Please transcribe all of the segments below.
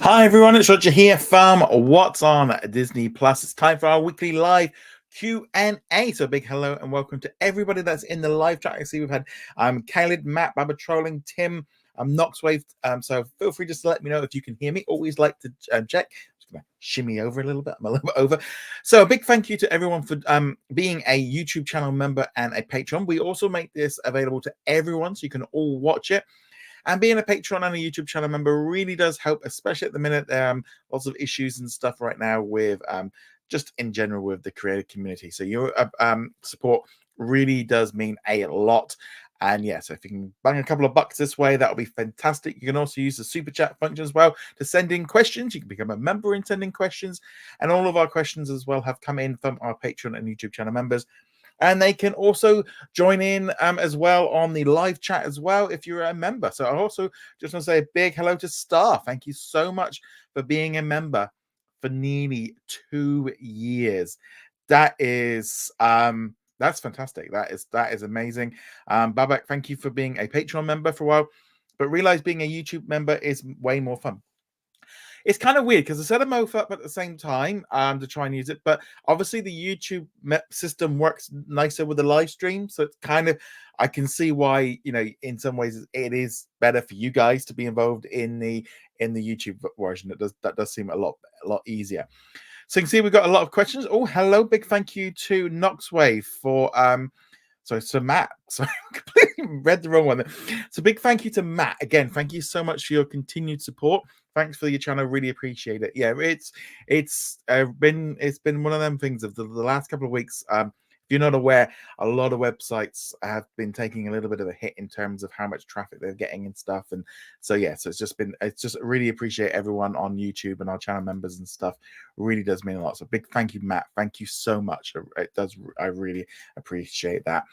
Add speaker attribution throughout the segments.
Speaker 1: Hi everyone, it's Roger here from What's on Disney Plus. It's time for our weekly live Q&A. So big hello and welcome to everybody that's in the live chat. I see we've had Khaled, Matt, Baba Trolling, Tim, Knoxwave. So feel free just to let me know if you can hear me. Always like to check. Just gonna shimmy over a little bit. I'm a little bit over. So a big thank you to everyone for being a YouTube channel member and a patron. We also make this available to everyone so you can all watch it. And being a Patreon and a YouTube channel member really does help, especially at the minute. Lots of issues and stuff right now with just in general with the creative community. So your support really does mean a lot. And yeah, so if you can bang a couple of bucks this way, that'll be fantastic. You can also use the super chat function as well to send in questions. You can become a member and send in questions. And all of our questions as well have come in from our Patreon and YouTube channel members. And they can also join in as well on the live chat as well if you're a member. So I also just want to say a big hello to Star. Thank you so much for being a member for nearly 2 years. That is that's fantastic. That is amazing. Babak, thank you for being a Patreon member for a while, but realize being a YouTube member is way more fun. It's kind of weird because I set them both up at the same time to try and use it, but obviously the YouTube system works nicer with the live stream, so it's kind of, I can see why, you know, in some ways it is better for you guys to be involved in the YouTube version. That does seem a lot easier. So you can see we've got a lot of questions. Oh, hello, big thank you to Knoxwave for so Matt, sorry, I completely read the wrong one. So big thank you to Matt again. Thank you so much for your continued support. Thanks for your channel. Really appreciate it. Yeah, it's been one of them things of the last couple of weeks. If you're not aware, a lot of websites have been taking a little bit of a hit in terms of how much traffic they're getting and stuff. And so yeah, so it's just really appreciate everyone on YouTube and our channel members and stuff. Really does mean a lot. So big thank you, Matt. Thank you so much. It does. I really appreciate that.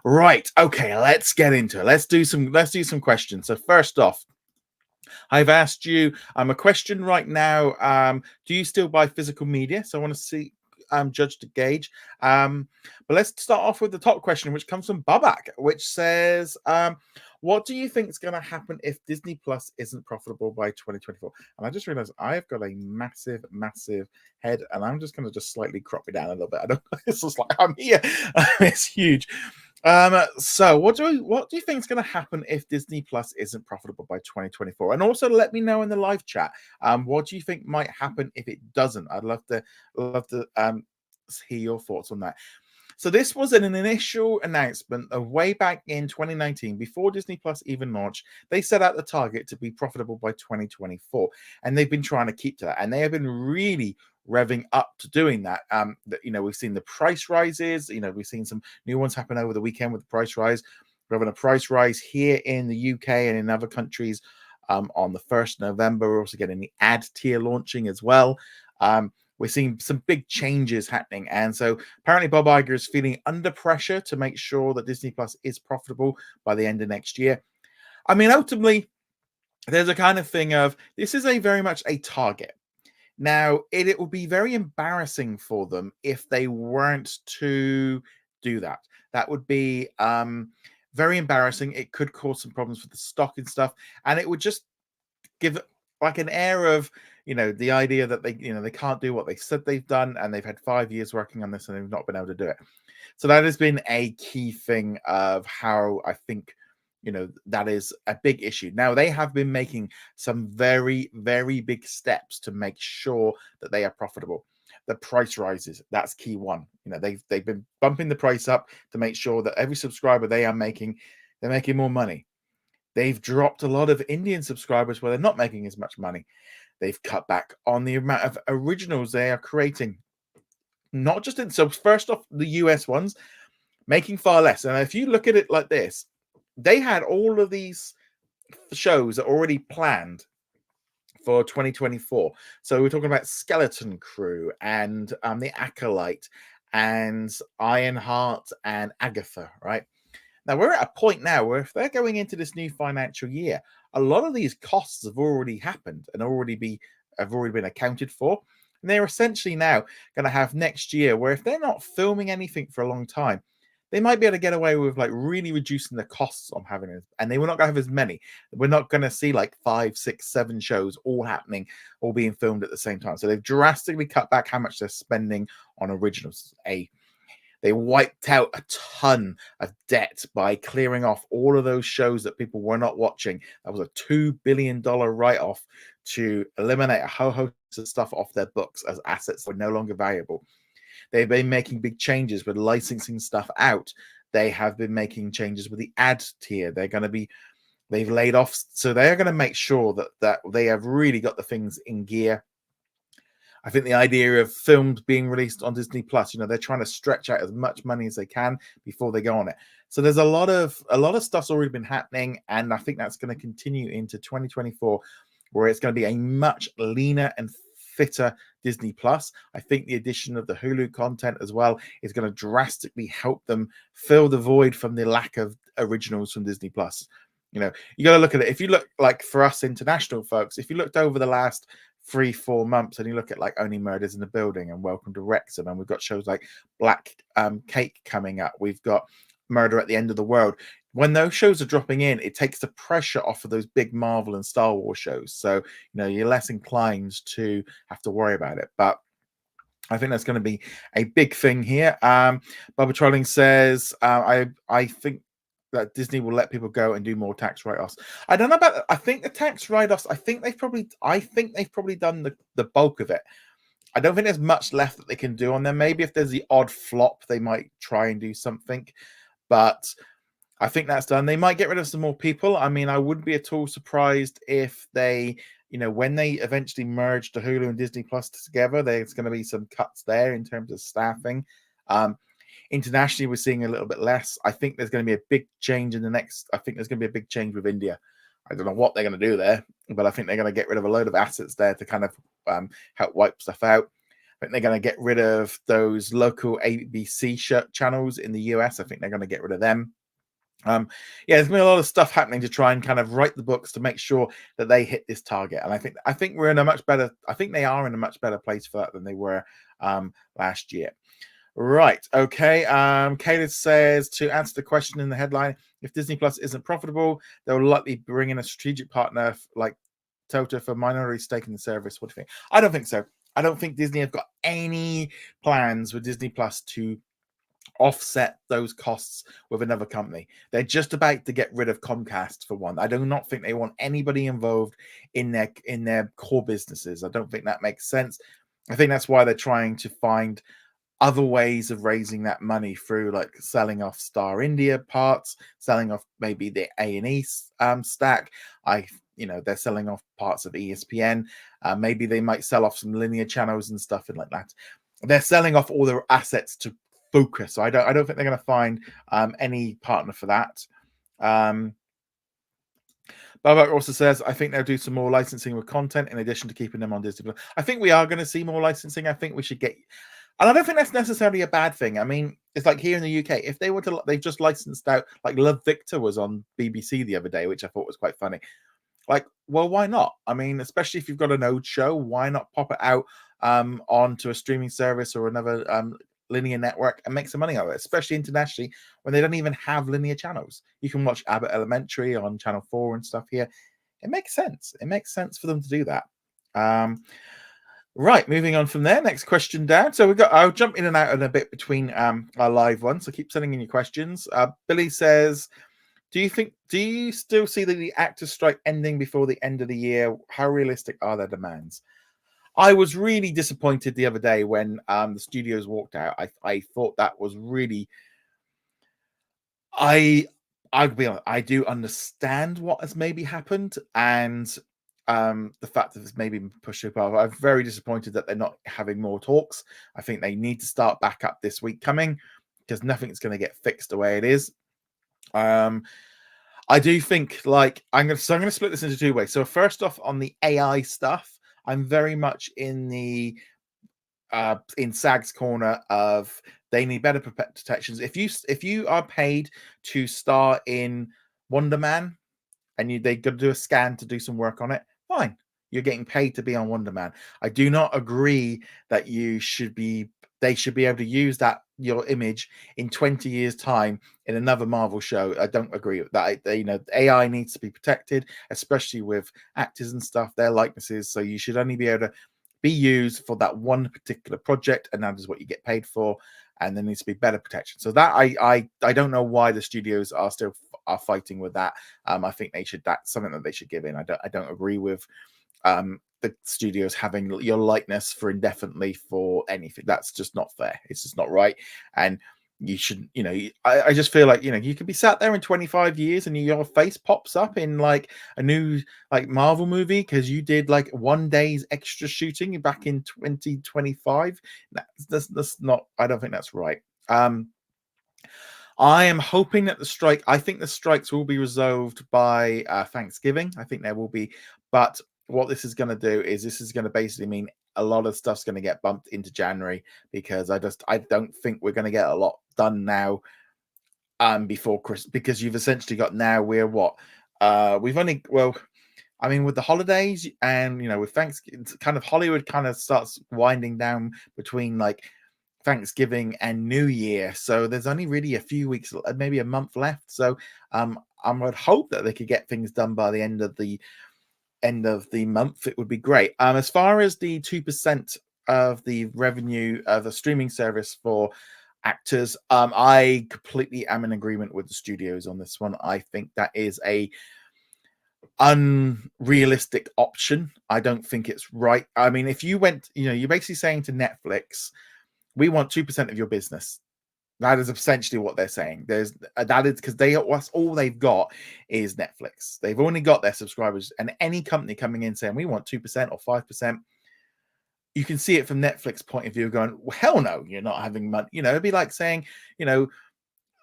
Speaker 1: Right. Okay, let's get into it. Let's do some questions. So first off, I've asked you a question right now. Do you still buy physical media? So I want to see judge to gauge. But let's start off with the top question, which comes from Babak, which says, what do you think is going to happen if Disney Plus isn't profitable by 2024? And I just realized I've got a massive head, and I'm just going to just slightly crop it down a little bit. I don't. It's just like I'm here. It's huge. So what do you think is going to happen if Disney Plus isn't profitable by 2024? And also let me know in the live chat, what do you think might happen if it doesn't? I'd love to hear your thoughts on that. So this was an initial announcement of way back in 2019, before Disney Plus even launched. They set out the target to be profitable by 2024, and they've been trying to keep to that, and they have been really revving up to doing that. You know, we've seen the price rises. You know, we've seen some new ones happen over the weekend with the price rise. We're having a price rise here in the UK and in other countries on the 1st November. We're also getting the ad tier launching as well. We're seeing some big changes happening. And so apparently Bob Iger is feeling under pressure to make sure that Disney Plus is profitable by the end of next year. I mean, ultimately, there's a kind of thing of, this is very much a target. Now, it would be very embarrassing for them if they weren't to do that. That would be very embarrassing. It could cause some problems for the stock and stuff. And it would just give like an air of, you know, the idea that they can't do what they said they've done, and they've had 5 years working on this and they've not been able to do it. So that has been a key thing of how I think, you know, that is a big issue. Now, they have been making some very big steps to make sure that they are profitable. The price rises, that's key one. You know, they've been bumping the price up to make sure that every subscriber they're making more money. They've dropped a lot of Indian subscribers where they're not making as much money. They've cut back on the amount of originals they are creating. Not just in, so first off, the US ones making far less. And if you look at it like this, they had all of these shows already planned for 2024. So we're talking about Skeleton Crew and The Acolyte and Ironheart and Agatha, right? Now, we're at a point now where if they're going into this new financial year, a lot of these costs have already happened and have already been accounted for. And they're essentially now going to have next year where if they're not filming anything for a long time, they might be able to get away with like really reducing the costs on having it, and they will not going to have as many. We're not going to see like 5, 6, 7 shows all happening, all being filmed at the same time. So they've drastically cut back how much they're spending on originals. They wiped out a ton of debt by clearing off all of those shows that people were not watching. That was a $2 billion write-off to eliminate a whole host of stuff off their books as assets that were no longer valuable. They've been making big changes with licensing stuff out. They have been making changes with the ad tier. They've laid off, so they're going to make sure that they have really got the things in gear. I think the idea of films being released on Disney Plus, they're trying to stretch out as much money as they can before they go on it. So there's a lot of stuff's already been happening, and I think that's going to continue into 2024, where it's going to be a much leaner and fitter Disney Plus. I think the addition of the Hulu content as well is going to drastically help them fill the void from the lack of originals from Disney Plus. You got to look at it. If you look, like, for us international folks, if you looked over the last 3-4 months and you look at like Only Murders in the Building and Welcome to Wrexham, and we've got shows like Black Cake coming up, we've got Murder at the End of the World. When those shows are dropping in, it takes the pressure off of those big Marvel and Star Wars shows. So you're less inclined to have to worry about it. But I think that's going to be a big thing here. Bubba Trolling says, I think that Disney will let people go and do more tax write-offs. I don't know about that. I think the tax write-offs, I think they've probably done the bulk of it. I don't think there's much left that they can do on them. Maybe if there's the odd flop, they might try and do something. But I think that's done. They might get rid of some more people. I mean, I wouldn't be at all surprised if they, when they eventually merge the Hulu and Disney Plus together, there's going to be some cuts there in terms of staffing. Internationally, we're seeing a little bit less. I think there's going to be a big change I think there's going to be a big change with India. I don't know what they're going to do there, but I think they're going to get rid of a load of assets there to kind of help wipe stuff out. I think they're going to get rid of those local ABC channels in the US. I think they're going to get rid of them. There's been a lot of stuff happening to try and kind of write the books to make sure that they hit this target. And I think we're in a much better, I think they are in a much better place for that than they were last year. Right. Okay. Caleb says, to answer the question in the headline, if Disney Plus isn't profitable, they'll likely bring in a strategic partner like Tota for minority stake in the service. What do you think? I don't think so. I don't think Disney have got any plans with Disney Plus to offset those costs with another company. They're just about to get rid of Comcast for one. I do not think they want anybody involved in their core businesses. I don't think that makes sense. I think that's why they're trying to find other ways of raising that money through like selling off Star India parts, selling off maybe the A&E stack. They're selling off parts of ESPN. Maybe they might sell off some linear channels and stuff and like that. They're selling off all their assets to focus. So I don't think they're going to find any partner for that. Baba also says, I think they'll do some more licensing with content in addition to keeping them on Disney+. I think we are going to see more licensing. I think we should get, and I don't think that's necessarily a bad thing. I mean, it's like here in the UK, if they were to, they've just licensed out, like Love Victor was on BBC the other day, which I thought was quite funny. Like, well, why not? I mean, especially if you've got an old show, why not pop it out onto a streaming service or another linear network and make some money out of it, especially internationally when they don't even have linear channels. You can watch Abbott Elementary on Channel 4 and stuff here. It makes sense. It makes sense for them to do that. Right, moving on from there. Next question down. So I'll jump in and out in a bit between our live ones. So keep sending in your questions. Billy says, do you still see the actors' strike ending before the end of the year? How realistic are their demands? I was really disappointed the other day when the studios walked out. I thought that was really. I'll be honest, I do understand what has maybe happened, and the fact that it's maybe been pushed above. I'm very disappointed that they're not having more talks. I think they need to start back up this week coming, because nothing's going to get fixed the way it is. I do think, like, I'm going to split this into two ways. So first off, on the AI stuff, I'm very much in SAG's corner of they need better protections. If you are paid to star in Wonder Man and they got to do a scan to do some work on it, fine. You're getting paid to be on Wonder Man. I do not agree that they should be able to use that your image in 20 years time in another Marvel show. I don't agree with that. You know, AI needs to be protected, especially with actors and stuff, their likenesses. So you should only be able to be used for that one particular project, and that is what you get paid for. And there needs to be better protection. So that I don't know why the studios are still fighting with that. I think they should, that's something that they should give in. I don't agree with the studios having your likeness for indefinitely for anything. That's just not fair. It's just not right. And you shouldn't, you know, I just feel like, you know, you could be sat there in 25 years and your face pops up in like a new like Marvel movie because you did like 1 day's extra shooting back in 2025. That's not, I don't think that's right. I am hoping that I think the strikes will be resolved by Thanksgiving. I think there will be, but what this is going to do is this is going to basically mean a lot of stuff's going to get bumped into January because I don't think we're going to get a lot done now before Christmas, because you've essentially got, now we're what we've only, well, I mean, with the holidays and, you know, with Thanksgiving, kind of Hollywood kind of starts winding down between like Thanksgiving and New Year. So there's only really a few weeks, maybe a month left. So I would hope that they could get things done by the end of the month. It would be great. As far as the 2% of the revenue of the streaming service for actors, I completely am in agreement with the studios on this one. I think that is a unrealistic option. I don't think it's right. I mean, if you went, you know, you're basically saying to Netflix, we want 2% of your business. That is essentially what they're saying. There's that is because that's all they've got is Netflix. They've only got their subscribers, and any company coming in saying we want 2% or 5%, you can see it from Netflix point of view going, well, hell no, you're not having money. You know, it'd be like saying, you know,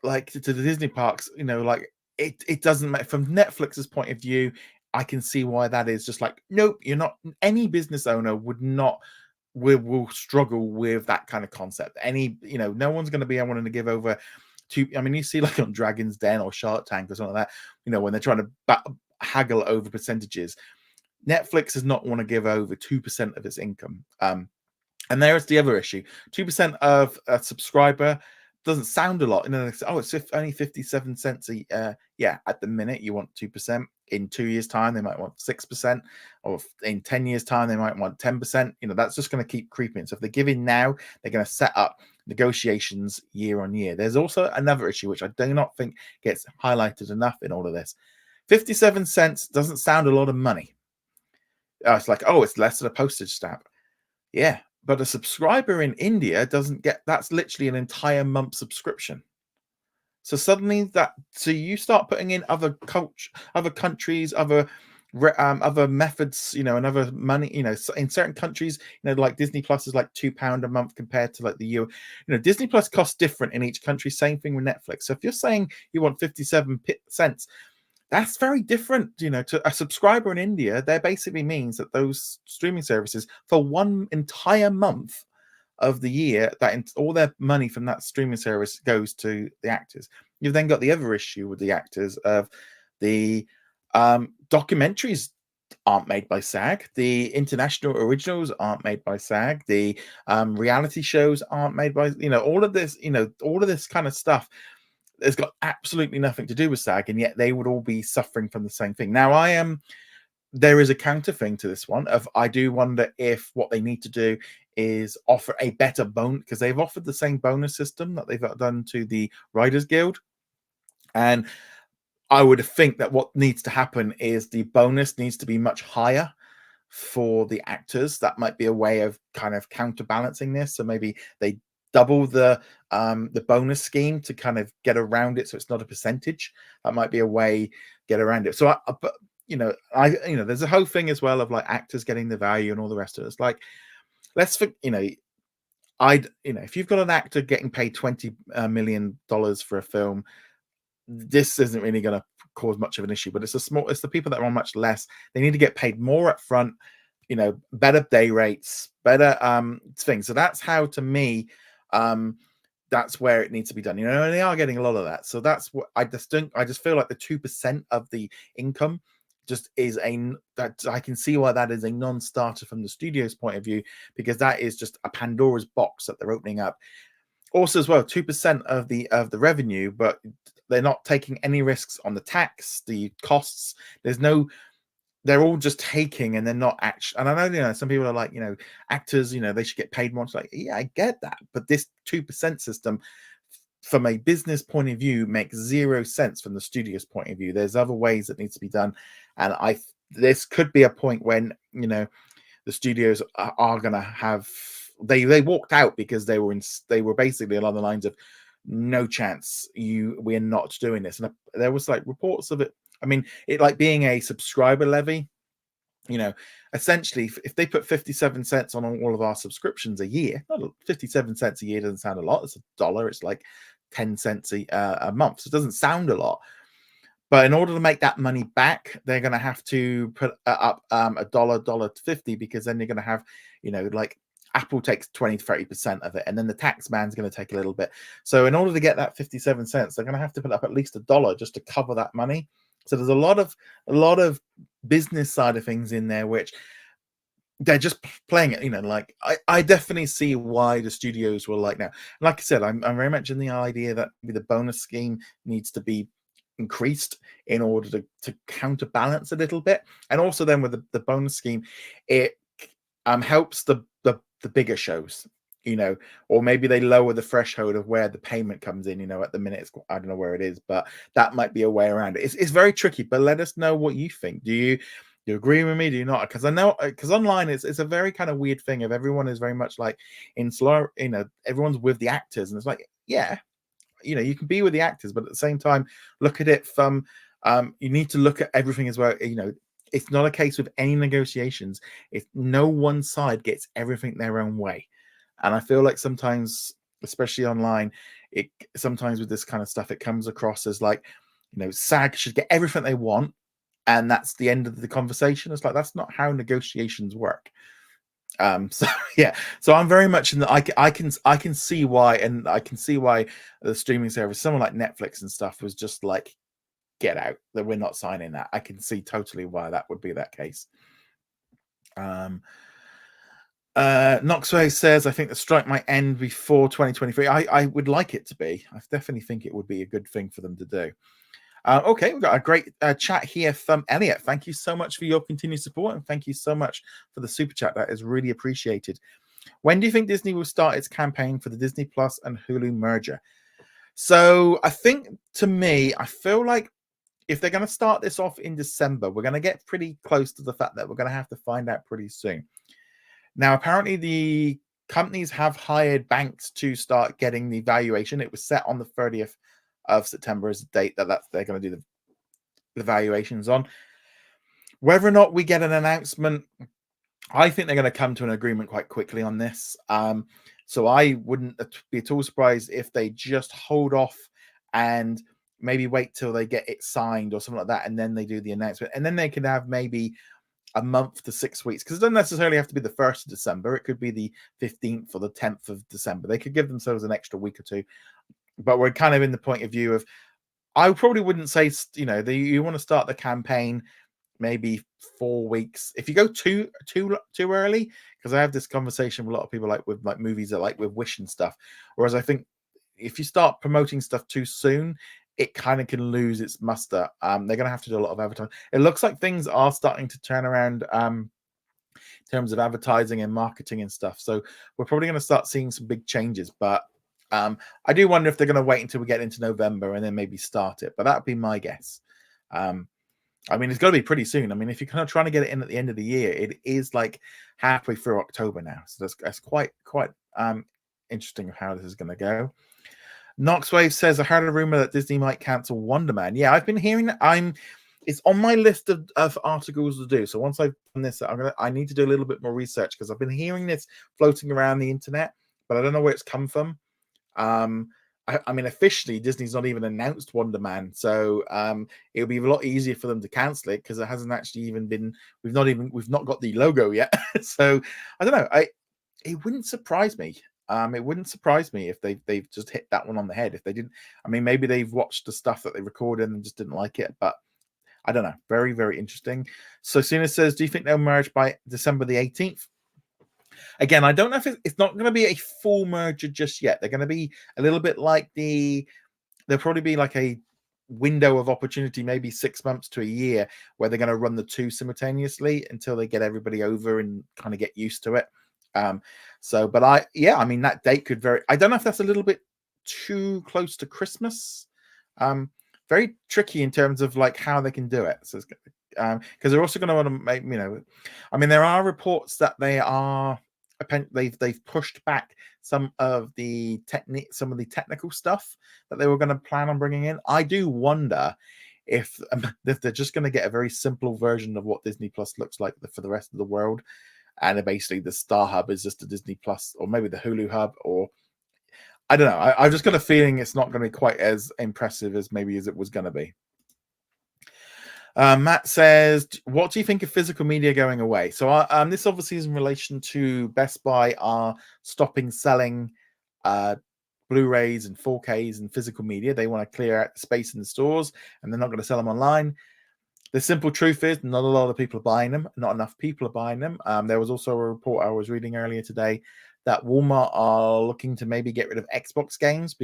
Speaker 1: like to the Disney parks, you know, like it doesn't matter from Netflix's point of view. I can see why that is just like, nope, you're not. Any business owner would not will struggle with that kind of concept. Any, you know, no one's going to be wanting to give over to. I mean, you see like on Dragon's Den or Shark Tank or something like that, you know, when they're trying to haggle over percentages. Netflix does not want to give over 2% of its income. And there's the other issue: 2% of a subscriber doesn't sound a lot. You know, oh, it's only 57 cents yeah, at the minute you want 2%. In 2 years' time, they might want 6%, or in 10 years' time, they might want 10%. You know, that's just going to keep creeping. So if they give in now, they're going to set up negotiations year on year. There's also another issue which I do not think gets highlighted enough in all of this. 57 cents doesn't sound a lot of money. It's like, oh, it's less than a postage stamp. Yeah, but a subscriber in India doesn't get, that's literally an entire month subscription. So suddenly so you start putting in other culture, other countries, other methods, you know, and other money, you know, in certain countries, you know, like Disney Plus is like £2 a month compared to like the you know, Disney Plus costs different in each country. Same thing with Netflix. So if you're saying you want 57 cents, that's very different, you know, to a subscriber in India. That basically means that those streaming services for one entire month of the year, that all their money from that streaming service goes to the actors. You've then got the other issue with the actors of the documentaries aren't made by SAG, the international originals aren't made by SAG, the reality shows aren't made by, you know, all of this, you know, all of this kind of stuff. It's got absolutely nothing to do with SAG, and yet they would all be suffering from the same thing. Now, there is a counter thing to this one. I do wonder if what they need to do is offer a better bonus, because they've offered the same bonus system that they've done to the Writers Guild, and I would think that what needs to happen is the bonus needs to be much higher for the actors. That might be a way of kind of counterbalancing this. So maybe they double the bonus scheme to kind of get around it, so it's not a percentage. That might be a way get around it. So but you know, there's a whole thing as well of like actors getting the value and all the rest of it. It's like, you know, if you've got an actor getting paid $20 million for a film, this isn't really going to cause much of an issue. But it's the people that are on much less. They need to get paid more up front, you know, better day rates, better things. So that's how, to me, that's where it needs to be done. You know, and they are getting a lot of that. So that's what I just feel like the 2% of the income just is that I can see why that is a non-starter from the studio's point of view, because that is just a Pandora's box that they're opening up. also as well 2% of the revenue, but they're not taking any risks on the tax, the costs. There's no, they're all just taking, and they're not actually. And I know, some people are like, actors, they should get paid more. It's like, yeah, I get that, but this 2% system, from a business point of view, makes zero sense from the studio's point of view. There's other ways that needs to be done, and this could be a point when the studios are going to have, they walked out because they were basically along the lines of, no chance, we're not doing this. And there was like reports of it. I mean, it like being a subscriber levy, essentially, if they put 57 cents on all of our subscriptions a year, 57 cents a year doesn't sound a lot. It's $1. It's like 10 cents a month. So it doesn't sound a lot. But in order to make that money back, they're going to have to put up $1.50, because then you're going to have, like Apple takes 20-30% of it, and then the tax man's going to take a little bit. So in order to get that 57 cents, they're going to have to put up at least $1 just to cover that money. So there's a lot of business side of things in there, which they're just playing it, like I definitely see why the studios were like now. Like I said, I'm very much in the idea that maybe the bonus scheme needs to be increased in order to counterbalance a little bit. And also then with the bonus scheme, it helps the bigger shows, or maybe they lower the threshold of where the payment comes in. At the minute, I don't know where it is, but that might be a way around it. It's very tricky, but let us know what you think. Do you agree with me? Do you not? Because I know, because online it's a very kind of weird thing of everyone is very much like in slow, everyone's with the actors, and it's like, yeah, you can be with the actors, but at the same time, look at it from, you need to look at everything as well. It's not a case with any negotiations. If no one side gets everything their own way. And I feel like sometimes, especially online, sometimes with this kind of stuff, it comes across as like, SAG should get everything they want, and that's the end of the conversation. It's like, that's not how negotiations work. So yeah, so I'm very much in the, I can see why, and I can see why the streaming service, someone like Netflix and stuff, was just like, get out, that we're not signing that. I can see totally why that would be that case. Knoxway says, I think the strike might end before 2023. I would like it to be. I definitely think it would be a good thing for them to do. Okay, we've got a great chat here from Elliot. Thank you so much for your continued support, and thank you so much for the super chat. That is really appreciated. When do you think Disney will start its campaign for the Disney Plus and Hulu merger? So I think, to me, I feel like if they're going to start this off in December, we're going to get pretty close to the fact that we're going to have to find out pretty soon. Now, apparently the companies have hired banks to start getting the valuation. It was set on the 30th of September as the date that they're going to do the valuations on. Whether or not we get an announcement, I think they're going to come to an agreement quite quickly on this. So I wouldn't be at all surprised if they just hold off and maybe wait till they get it signed or something like that, and then they do the announcement, and then they can have maybe a month to 6 weeks, because it doesn't necessarily have to be the 1st of December. It could be the 15th or the 10th of December. They could give themselves an extra week or two. But we're kind of in the point of view of, I probably wouldn't say, you want to start the campaign maybe 4 weeks. If you go too early, because I have this conversation with a lot of people, like with like movies that like with Wish and stuff. Whereas I think if you start promoting stuff too soon, it kind of can lose its muster. They're going to have to do a lot of advertising. It looks like things are starting to turn around in terms of advertising and marketing and stuff. So we're probably going to start seeing some big changes. But I do wonder if they're going to wait until we get into November and then maybe start it. But that would be my guess. I mean, it's got to be pretty soon. I mean, if you're kind of trying to get it in at the end of the year, it is like halfway through October now. So that's quite interesting how this is going to go. Knoxwave says, I heard a rumor that Disney might cancel Wonder Man. Yeah, I've been hearing that. It's on my list of articles to do. So once I've done this, I need to do a little bit more research, because I've been hearing this floating around the internet, but I don't know where it's come from. I mean, officially, Disney's not even announced Wonder Man, so it'll be a lot easier for them to cancel it, because it hasn't actually even been. We've not got the logo yet. So I don't know. It wouldn't surprise me. It wouldn't surprise me if they've just hit that one on the head. If they didn't, I mean, maybe they've watched the stuff that they recorded and just didn't like it. But I don't know. Very, very interesting. So Sina says, do you think they'll merge by December the 18th? Again, I don't know if it's not going to be a full merger just yet. They're going to be a little bit like there'll probably be like a window of opportunity, maybe 6 months to a year, where they're going to run the two simultaneously until they get everybody over and kind of get used to it. But I mean, that date could I don't know if that's a little bit too close to Christmas. Very tricky in terms of like how they can do it. So because they're also going to want to make, I mean, there are reports that they've pushed back some of the technical stuff that they were going to plan on bringing in. I do wonder if they're just going to get a very simple version of what Disney Plus looks like for the rest of the world, and basically the Star Hub is just a Disney Plus, or maybe the Hulu Hub, or I don't know. I've just got a feeling it's not going to be quite as impressive as it was going to be. Matt says, what do you think of physical media going away? So this obviously is in relation to Best Buy are stopping selling Blu-rays and 4Ks and physical media. They want to clear out the space in the stores, and they're not going to sell them online. The simple truth is not a lot of people are buying them. Not enough people are buying them. There was also a report I was reading earlier today that Walmart are looking to maybe get rid of Xbox games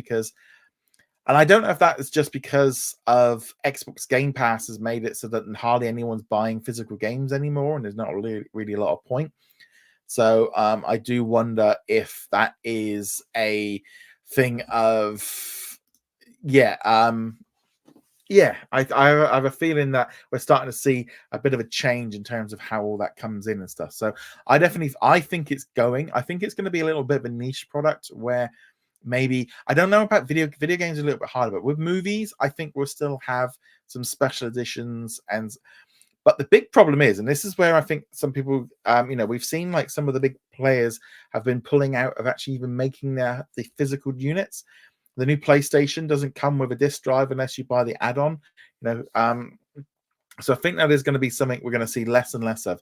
Speaker 1: and I don't know if that is just because of Xbox Game Pass has made it so that hardly anyone's buying physical games anymore, and there's not really a lot of point. So I do wonder if that is a thing of, I have a feeling that we're starting to see a bit of a change in terms of how all that comes in and stuff. So I think it's going to be a little bit of a niche product where maybe, I don't know about video games a little bit harder, but with movies, I think we'll still have some special editions. But the big problem is, and this is where I think some people, we've seen like some of the big players have been pulling out of actually even making the physical units. The new PlayStation doesn't come with a disc drive unless you buy the add-on. So I think that is going to be something we're going to see less and less of.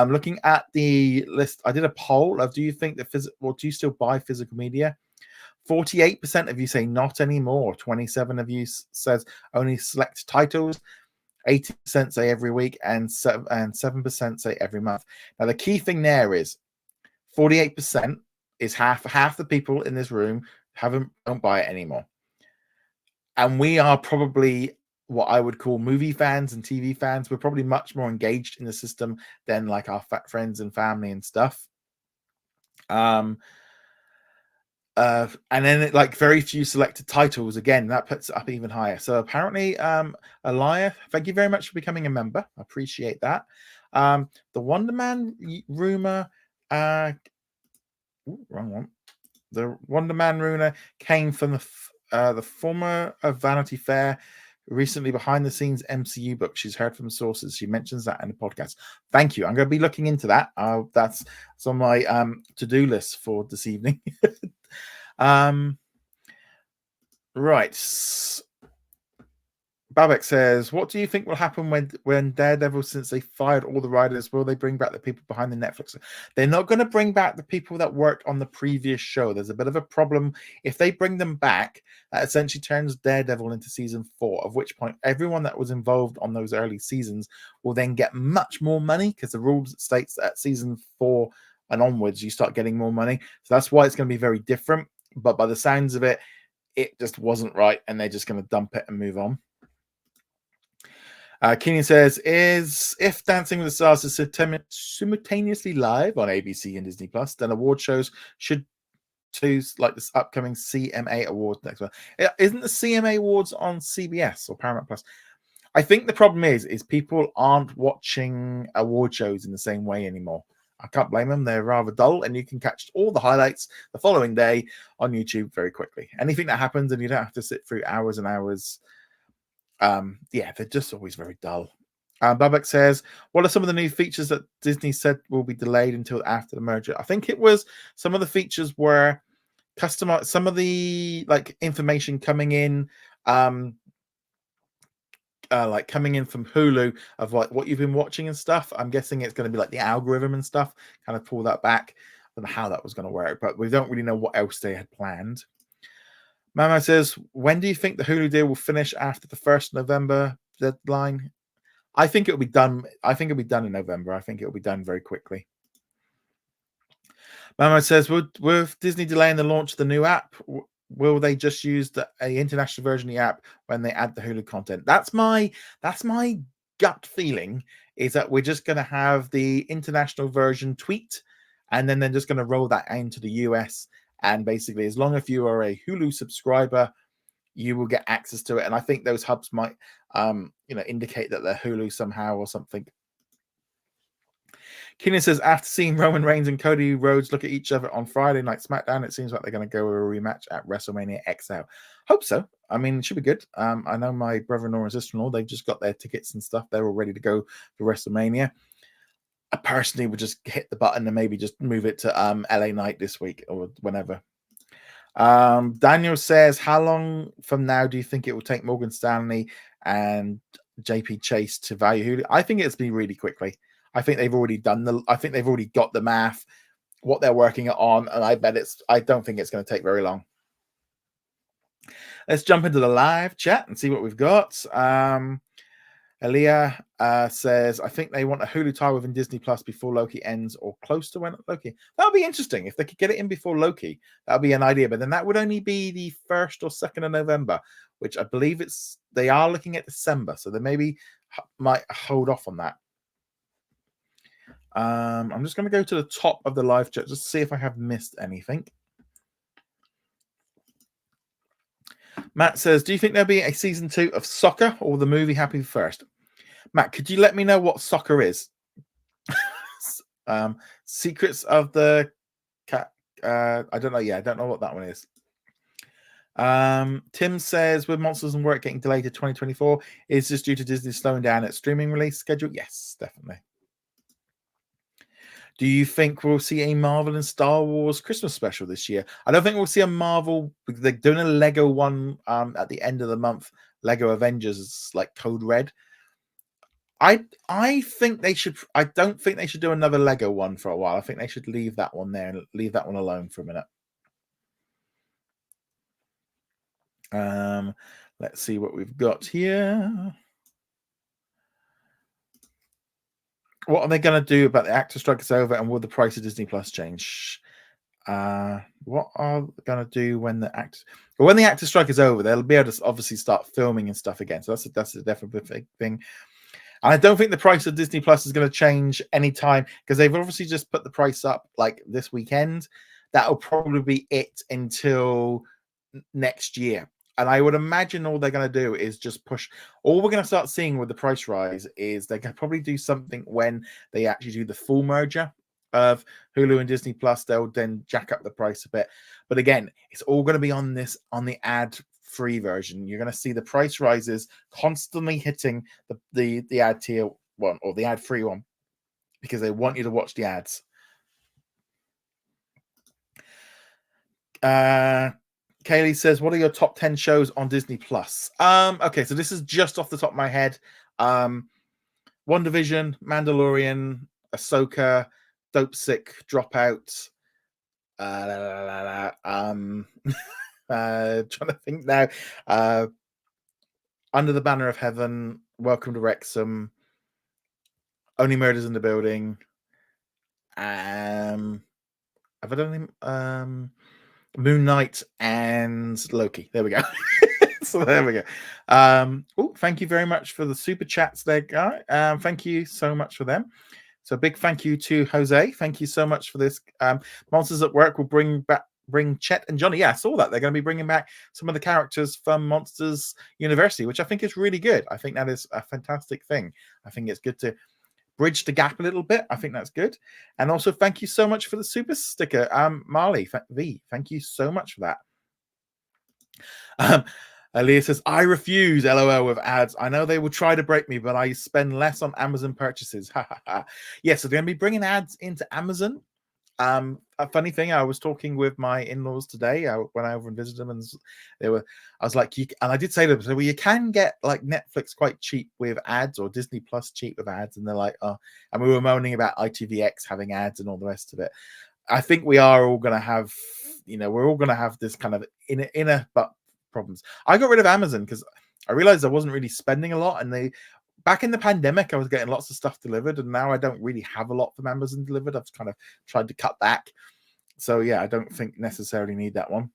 Speaker 1: Looking at the list, I did a poll of, do you think that do you still buy physical media? 48% of you say not anymore. 27% of you says only select titles. 80% say every week, and 7% say every month. Now the key thing there is 48% is half the people in this room don't buy it anymore. And we are probably what I would call movie fans and TV fans. We're probably much more engaged in the system than like our friends and family and stuff. And then like very few selected titles. Again, that puts it up even higher. So apparently, Elia, thank you very much for becoming a member. I appreciate that. The Wonder Man rumor, wrong one. The Wonder Man rumor came from the former Vanity Fair, recently behind the scenes MCU book. She's heard from sources. She mentions that in the podcast. Thank you. I'm going to be looking into that. That's on my to-do list for this evening. Right. Babek says, what do you think will happen when Daredevil, since they fired all the writers, will they bring back the people behind the Netflix? They're not going to bring back the people that worked on the previous show. There's a bit of a problem. If they bring them back, that essentially turns Daredevil into season 4, of which point everyone that was involved on those early seasons will then get much more money, because the rules states that season 4 and onwards, you start getting more money. So that's why it's going to be very different. But by the sounds of it, it just wasn't right, and they're just going to dump it and move on. Keenan says, if Dancing with the Stars is simultaneously live on ABC and Disney Plus, then award shows should choose like this upcoming CMA Awards next month. Isn't the CMA Awards on CBS or Paramount Plus? I think the problem is people aren't watching award shows in the same way anymore. I can't blame them. They're rather dull, and you can catch all the highlights the following day on YouTube very quickly. Anything that happens, and you don't have to sit through hours and hours. They're just always very dull. Babak says, what are some of the new features that Disney said will be delayed until after the merger? I think it was some of the features were customized, some of the like information coming in, like coming in from Hulu of like what you've been watching and stuff. I'm guessing it's going to be like the algorithm and stuff, kind of pull that back. I don't know how that was going to work, but we don't really know what else they had planned. Mama says, when do you think the Hulu deal will finish after the 1st November deadline? I think it'll be done. I think it'll be done in November. I think it'll be done very quickly. Mamo says, with Disney delaying the launch of the new app, will they just use a international version of the app when they add the Hulu content? That's my gut feeling, is that we're just going to have the international version tweaked, and then they're just going to roll that into the US. And basically, as long as you are a Hulu subscriber, you will get access to it. And I think those hubs might, indicate that they're Hulu somehow or something. Keenan says, after seeing Roman Reigns and Cody Rhodes look at each other on Friday Night SmackDown, it seems like they're going to go with a rematch at WrestleMania XL. Hope so. I mean, it should be good. I know my brother-in-law and sister-in-law, they've just got their tickets and stuff. They're all ready to go for WrestleMania. I personally would just hit the button and maybe just move it to LA Night this week or whenever. Daniel says, how long from now do you think it will take Morgan Stanley and JP Chase to value Hulu? I think it's been really quickly. I think they've already got the math, what they're working on, and I don't think it's going to take very long. Let's jump into the live chat and see what we've got. Aaliyah says, I think they want a Hulu tie within Disney Plus before Loki ends or close to when Loki. That'll be interesting. If they could get it in before Loki, that'll be an idea. But then that would only be the 1st or 2nd of November, which I believe they are looking at December. So they maybe might hold off on that. I'm just going to go to the top of the live chat just to see if I have missed anything. Matt says, do you think there'll be a season 2 of Soccer or the movie Happy First? Matt, could you let me know what Soccer is? Secrets of the Cat. I don't know. Yeah, I don't know what that one is. Tim says, with Monsters and Work getting delayed to 2024, is this due to Disney slowing down its streaming release schedule? Yes, definitely. Do you think we'll see a Marvel and Star Wars Christmas special this year? I don't think we'll see a Marvel. They're doing a Lego one at the end of the month. Lego Avengers, like Code Red. I think they should. I don't think they should do another Lego one for a while. I think they should leave that one there and leave that one alone for a minute. Let's see what we've got here. What are they going to do about the actor strike is over, and will the price of Disney Plus change? What are they going to do when the actor strike is over? They'll be able to obviously start filming and stuff again. So that's a definitely big thing. And I don't think the price of Disney Plus is going to change anytime, because they've obviously just put the price up like this weekend. That'll probably be it until next year. And I would imagine all they're going to do is just push. All we're going to start seeing with the price rise is they're going to probably do something when they actually do the full merger of Hulu and Disney Plus. They'll then jack up the price a bit. But again, it's all going to be on the ad-free version. You're going to see the price rises constantly hitting the ad tier one or the ad-free one, because they want you to watch the ads. Kaylee says, what are your top 10 shows on Disney Plus? Okay, so this is just off the top of my head. WandaVision, Mandalorian, Ahsoka, Dope Sick, Dropout. Trying to think now. Under the Banner of Heaven, Welcome to Wrexham, Only Murders in the Building. Have I done any? Moon Knight and Loki. There we go. So there we go. Thank you very much for the super chats there, guy. Thank you so much for them. So big thank you to Jose. Thank you so much for this. Monsters at Work will bring Chet and Johnny. Yeah, I saw that. They're going to be bringing back some of the characters from Monsters University, which I think is really good. I think that is a fantastic thing. I think it's good to bridge the gap a little bit. I think that's good. And also, thank you so much for the super sticker. Marley V, thank you so much for that. Aaliyah says, I refuse, LOL, with ads. I know they will try to break me, but I spend less on Amazon purchases. Yeah, so they're going to be bringing ads into Amazon. A funny thing, I was talking with my in-laws today when I over and visited them, and I was like, and I did say to them, so, well, you can get like Netflix quite cheap with ads, or Disney Plus cheap with ads, and they're like, oh, and we were moaning about ITVX having ads and all the rest of it. I think we are all going to have, we're all going to have this kind of inner but problems. I got rid of Amazon because I realized I wasn't really spending a lot, and back in the pandemic, I was getting lots of stuff delivered, and now I don't really have a lot from Amazon delivered. I've kind of tried to cut back. So yeah, I don't think necessarily need that one.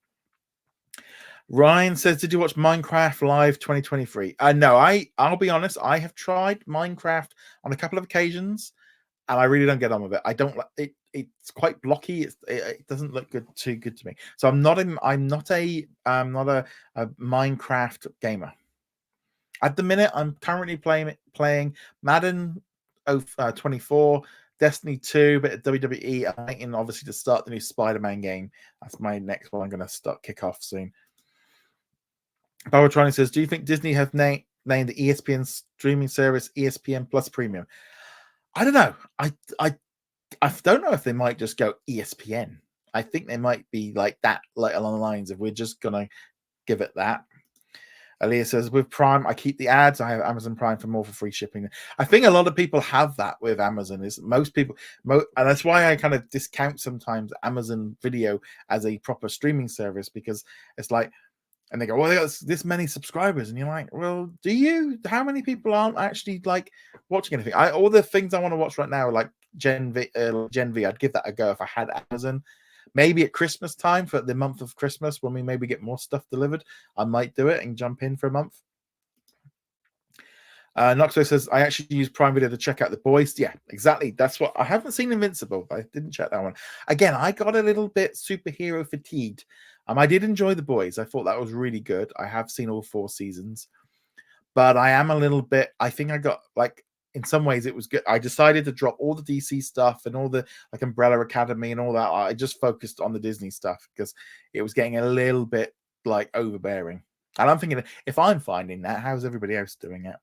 Speaker 1: Ryan says, did you watch Minecraft Live 2023? No, I'll be honest, I have tried Minecraft on a couple of occasions, and I really don't get on with it. I don't like it. It's quite blocky. It doesn't look too good to me. So I'm not a Minecraft gamer. At the minute, I'm currently playing Madden 24, Destiny 2, bit of WWE. I'm waiting obviously to start the new Spider-Man game. That's my next one. I'm going to kick off soon. Powertronic says, do you think Disney have named the ESPN streaming service ESPN Plus Premium? I don't know. I don't know if they might just go ESPN. I think they might be like that, like along the lines of we're just gonna give it that. Aaliyah says, with Prime, I keep the ads. I have Amazon Prime for more for free shipping. I think a lot of people have that with Amazon. Is most people, and that's why I kind of discount sometimes Amazon Video as a proper streaming service, because it's like, and they go, well, they got this many subscribers, and you're like, well, do you? How many people aren't actually like watching anything? All the things I want to watch right now, like Gen V, I'd give that a go if I had Amazon. Maybe at Christmas time, for the month of Christmas, when we maybe get more stuff delivered, I might do it and jump in for a month. Noxo says, I actually use Prime Video to check out The Boys. Yeah, exactly. That's what I haven't seen Invincible. I didn't check that one. Again, I got a little bit superhero fatigued. I did enjoy The Boys. I thought that was really good. I have seen all 4 seasons, but I am a little bit, I think I got like, in some ways it was good. I decided to drop all the DC stuff and all the like Umbrella Academy and all that. I just focused on the Disney stuff because it was getting a little bit like overbearing. And I'm thinking, if I'm finding that, how's everybody else doing it?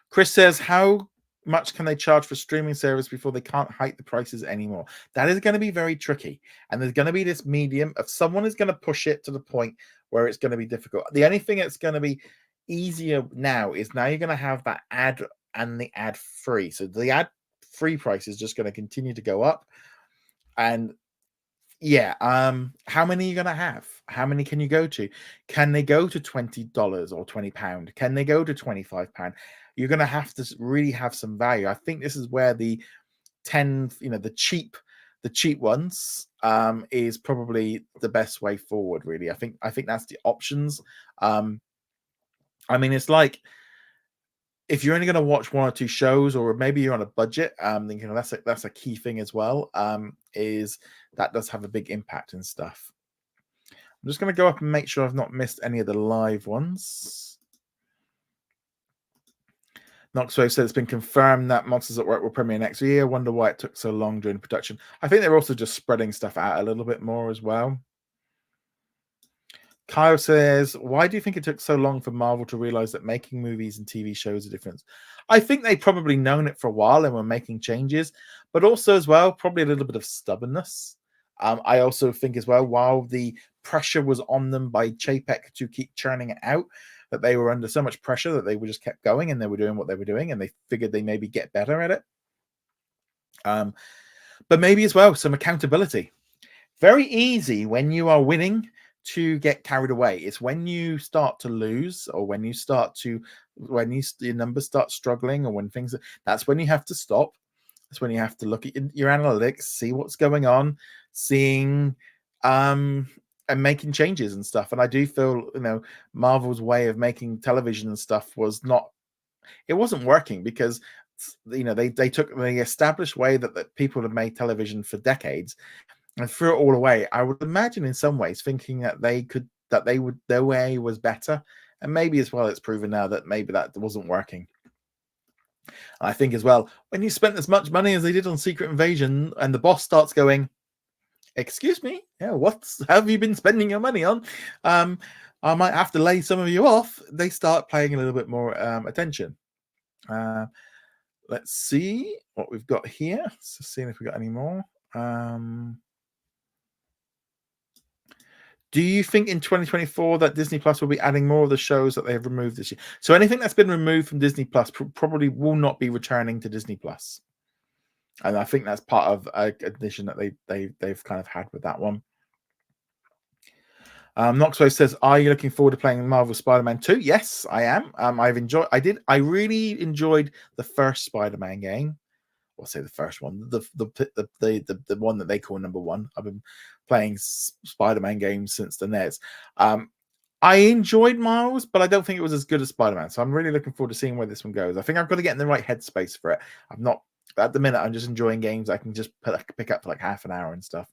Speaker 1: Chris says, how much can they charge for streaming service before they can't hike the prices anymore? That is going to be very tricky. And there's going to be this medium of someone is going to push it to the point where it's going to be difficult. The only thing that's going to be easier now is now you're going to have that ad and the ad free. So the ad free price is just going to continue to go up. And yeah, how many are you going to have? How many can you go to? Can they go to $20 or £20? Can they go to £25? You're going to have to really have some value. I think this is where the 10, the cheap ones is probably the best way forward, really. I think that's the options. It's like, if you're only going to watch 1 or 2 shows, or maybe you're on a budget, then that's a key thing as well. Is that does have a big impact and stuff. I'm just going to go up and make sure I've not missed any of the live ones. Knoxwave said it's been confirmed that Monsters at Work will premiere next year. Wonder why it took so long during production. I think they're also just spreading stuff out a little bit more as well. Kyle says, why do you think it took so long for Marvel to realize that making movies and TV shows are different? I think they probably known it for a while and were making changes, but also as well, probably a little bit of stubbornness. I also think as well, while the pressure was on them by Chapek to keep churning it out, that they were under so much pressure that they just kept going, and they were doing what they were doing, and they figured they maybe get better at it. But maybe as well, some accountability. Very easy when you are winning to get carried away. It's when you start to lose, or when your numbers start struggling, or when that's when you have to stop. That's when you have to look at your analytics, see what's going on, seeing and making changes and stuff. And I do feel, Marvel's way of making television and stuff it wasn't working, because they took the established way that people have made television for decades and threw it all away. I would imagine in some ways thinking that their way was better, and maybe as well it's proven now that maybe that wasn't working. And I think as well, when you spent as much money as they did on Secret Invasion, and the boss starts going, excuse me, what have you been spending your money on? I might have to lay some of you off. They start paying a little bit more attention. Let's see what we've got here. So seeing if we got any more. Do you think in 2024 that Disney Plus will be adding more of the shows that they have removed this year? So anything that's been removed from Disney Plus probably will not be returning to Disney Plus. And I think that's part of a addition that they've kind of had with that one. Knoxway says, are you looking forward to playing Marvel Spider-Man 2? Yes, I am. I really enjoyed the first Spider-Man game. I'll say the first one, the one that they call number one. I've been playing Spider-Man games since the NES. I enjoyed Miles, but I don't think it was as good as Spider-Man. So I'm really looking forward to seeing where this one goes. I think I've got to get in the right headspace for it. I'm not at the minute. I'm just enjoying games I can just pick up for like half an hour and stuff.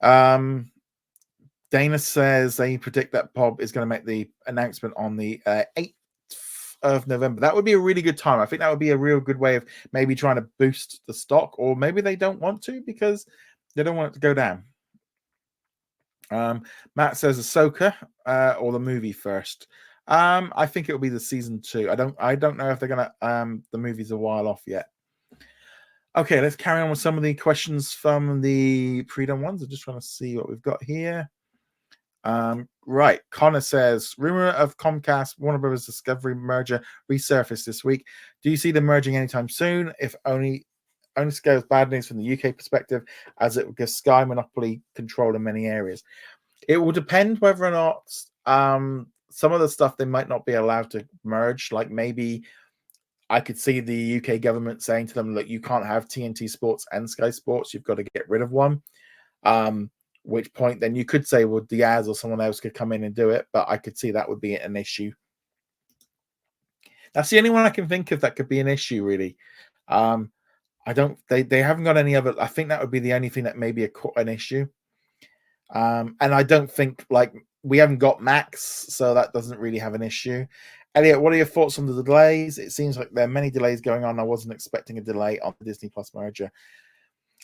Speaker 1: Dana says they predict that Bob is going to make the announcement on the 8th of November. That would be a really good time. I think that would be a real good way of maybe trying to boost the stock, or maybe they don't want to because they don't want it to go down. Matt says Ahsoka or the movie first. I think it'll be the season 2. I don't know if they're gonna the movie's a while off yet. Okay, let's carry on with some of the questions from the pre-done ones. I'm just trying to see what we've got here. Right, Connor says rumor of Comcast Warner Brothers Discovery merger resurfaced this week. Do you see them merging anytime soon? If only scales bad news from the UK perspective, as it would give Sky monopoly control in many areas. It will depend whether or not some of the stuff they might not be allowed to merge. Like maybe I could see the UK government saying to them, look, you can't have TNT Sports and Sky Sports. You've got to get rid of one. Which point then you could say, well, Diaz or someone else could come in and do it. But I could see that would be an issue. That's the only one I can think of that could be an issue, really. They haven't got any other. I think that would be the only thing that may be an issue. And I don't think, like, we haven't got Max, so that doesn't really have an issue. Elliot, what are your thoughts on the delays? It seems like there are many delays going on. I wasn't expecting a delay on the Disney Plus merger.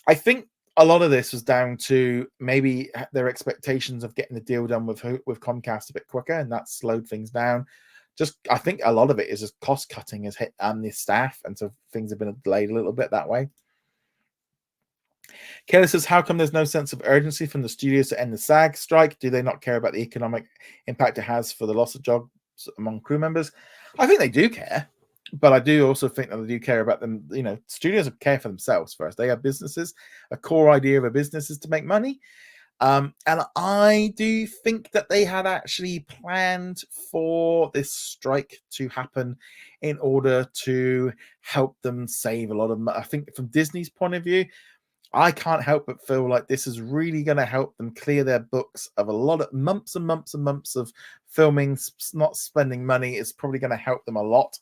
Speaker 1: I think a lot of this was down to maybe their expectations of getting the deal done with Comcast a bit quicker, and that slowed things down. I think a lot of it is just cost cutting has hit the staff, and so things have been delayed a little bit that way. Kelly says, how come there's no sense of urgency from the studios to end the SAG strike? Do they not care about the economic impact it has for the loss of jobs among crew members? I think they do care, but I do also think that they do care about them. You know, studios care for themselves first. They are businesses. A core idea of a business is to make money. And I do think that they had actually planned for this strike to happen in order to help them save a lot of money. I think from Disney's point of view, I can't help but feel like this is really going to help them clear their books of a lot of months and months and months of filming, not spending money. Is probably going to help them a lot.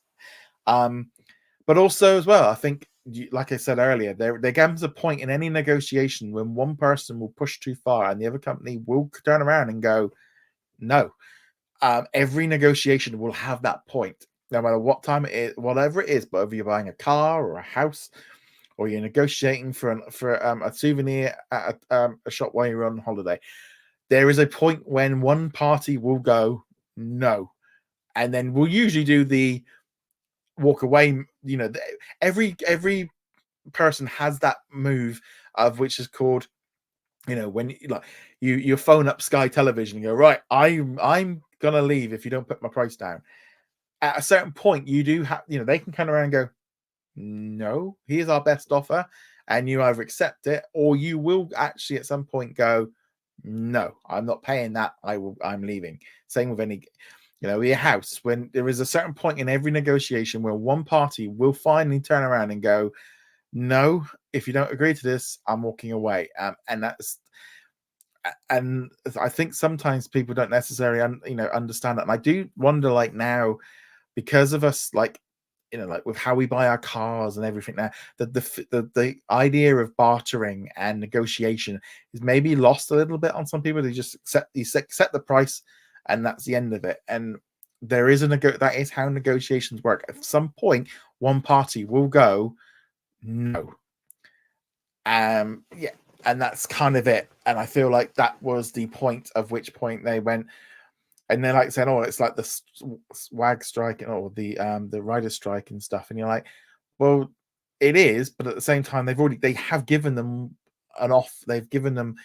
Speaker 1: But also as well, I think, like I said earlier, there comes a point in any negotiation when one person will push too far and the other company will turn around and go, no. Every negotiation will have that point, no matter what time it is, whatever it is, but whether you're buying a car or a house, or you're negotiating for a souvenir at a shop while you're on holiday, there is a point when one party will go, no. And then we'll usually do the walk away. You know, every person has that move of which is called, you know, when you phone up Sky Television and go, right, I'm gonna leave if you don't put my price down. At a certain point, you do have, you know, they can come around and go, no, here's our best offer, and you either accept it or you will actually at some point go, no, I'm not paying that. I'm leaving. Same with any, you know, your house. When there is a certain point in every negotiation where one party will finally turn around and go, no, if you don't agree to this, I'm walking away. And I think sometimes people don't necessarily understand that. And I do wonder, like, now, because of us, like, you know, like with how we buy our cars and everything now, the idea of bartering and negotiation is maybe lost a little bit on some people. They just accept the price, and that's the end of it. And there is that is how negotiations work. At some point, one party will go, no. Yeah, and that's kind of it. And I feel like that was the point of which point they went. And they're like saying, "Oh, it's like the WAG strike or the rider strike and stuff." And you're like, "Well, it is," but at the same time, they have given them they've given them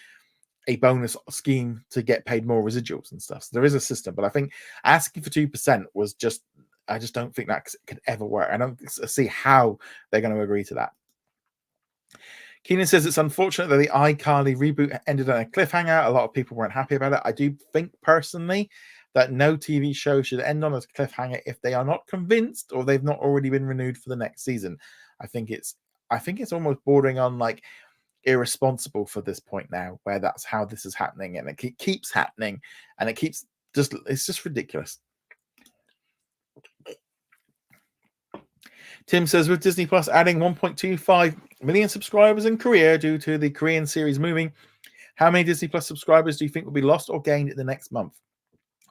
Speaker 1: a bonus scheme to get paid more residuals and stuff. So there is a system, but I think asking for 2% was just, I just don't think that could ever work. I don't see how they're going to agree to that. Keenan says it's unfortunate that the iCarly reboot ended on a cliffhanger. A lot of people weren't happy about it. I do think personally that no TV show should end on a cliffhanger if they are not convinced or they've not already been renewed for the next season. I think it's I think it's almost bordering on like irresponsible for this point now, where that's how this is happening, and it keeps happening, and it's just ridiculous. Tim says, with Disney Plus adding 1.25 million subscribers in Korea due to the Korean series moving, how many Disney Plus subscribers do you think will be lost or gained in the next month?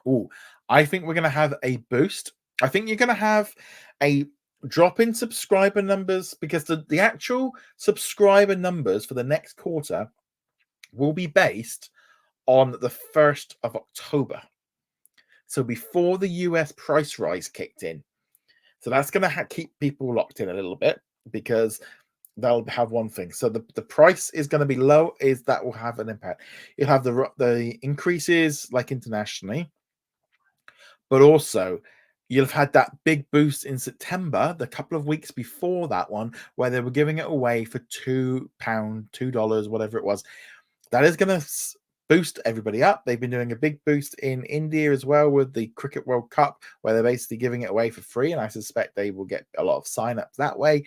Speaker 1: Oh, I think we're going to have a boost. I think you're going to have a drop in subscriber numbers, because the actual subscriber numbers for the next quarter will be based on the 1st of October. So before the US price rise kicked in. So that's going to keep people locked in a little bit, because they'll have one thing. So the price is going to be low, is that will have an impact. You'll have the increases like internationally, but also you'll have had that big boost in September, the couple of weeks before that one, where they were giving it away for £2, $2, whatever it was. That is going to boost everybody up. They've been doing a big boost in India as well with the Cricket World Cup, where they're basically giving it away for free, and I suspect they will get a lot of sign-ups that way.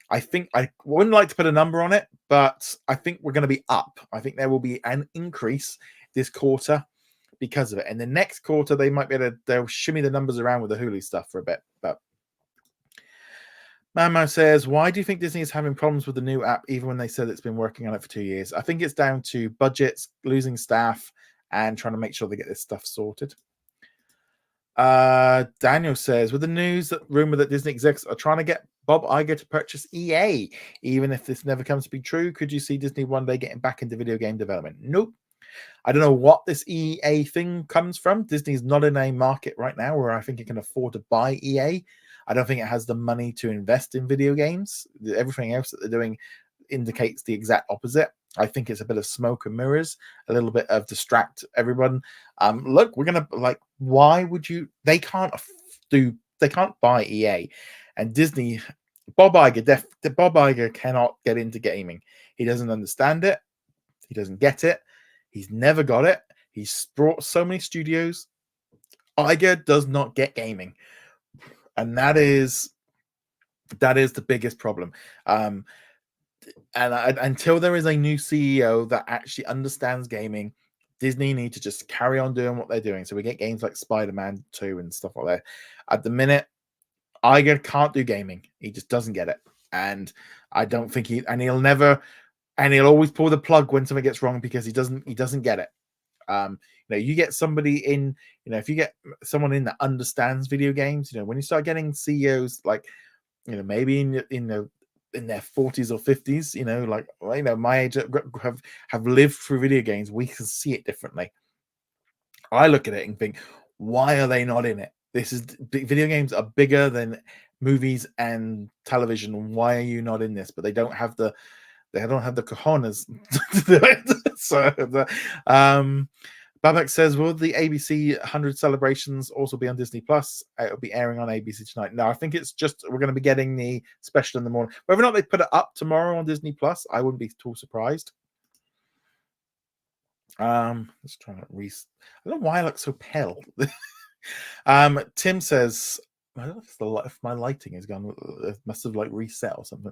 Speaker 1: I think I wouldn't like to put a number on it, but I think we're going to be up. I think there will be an increase this quarter because of it. And the next quarter, they might be able to, they'll shimmy the numbers around with the Hulu stuff for a bit. But Mamo says, why do you think Disney is having problems with the new app, even when they said it's been working on it for 2 years? I think it's down to budgets, losing staff, and trying to make sure they get this stuff sorted. Daniel says, with the news that rumor that Disney execs are trying to get Bob Iger to purchase EA, even if this never comes to be true, could you see Disney one day getting back into video game development? Nope. I don't know what this EA thing comes from. Disney's not in a market right now where I think it can afford to buy EA. I don't think it has the money to invest in video games. Everything else that they're doing indicates the exact opposite. I think it's a bit of smoke and mirrors, a little bit of distract everyone. Look, we're gonna why would you? They can't buy EA, and Disney. Bob Iger cannot get into gaming. He doesn't understand it. He doesn't get it. He's never got it. He's brought so many studios. Iger does not get gaming, and that is the biggest problem. And until there is a new CEO that actually understands gaming, Disney need to just carry on doing what they're doing. So we get games like Spider-Man 2 and stuff like that. At the minute, Iger can't do gaming. He just doesn't get it. And I don't think he'll always pull the plug when something gets wrong, because he doesn't get it. You get somebody in, if you get someone in that understands video games, when you start getting CEOs like, maybe in their 40s or 50s, my age have lived through video games, we can see it differently. I look at it and think, why are they not in it? Video games are bigger than movies and television. Why are you not in this? But they don't have the cojones to do it. So Babak says, will the ABC 100 celebrations also be on Disney Plus? It'll be airing on ABC tonight. No, I think it's just we're going to be getting the special in the morning. Whether or not they put it up tomorrow on Disney Plus, I wouldn't be too surprised. Let's try to I don't know why I look so pale. Tim says, I don't know if my lighting is gone. It must have reset or something.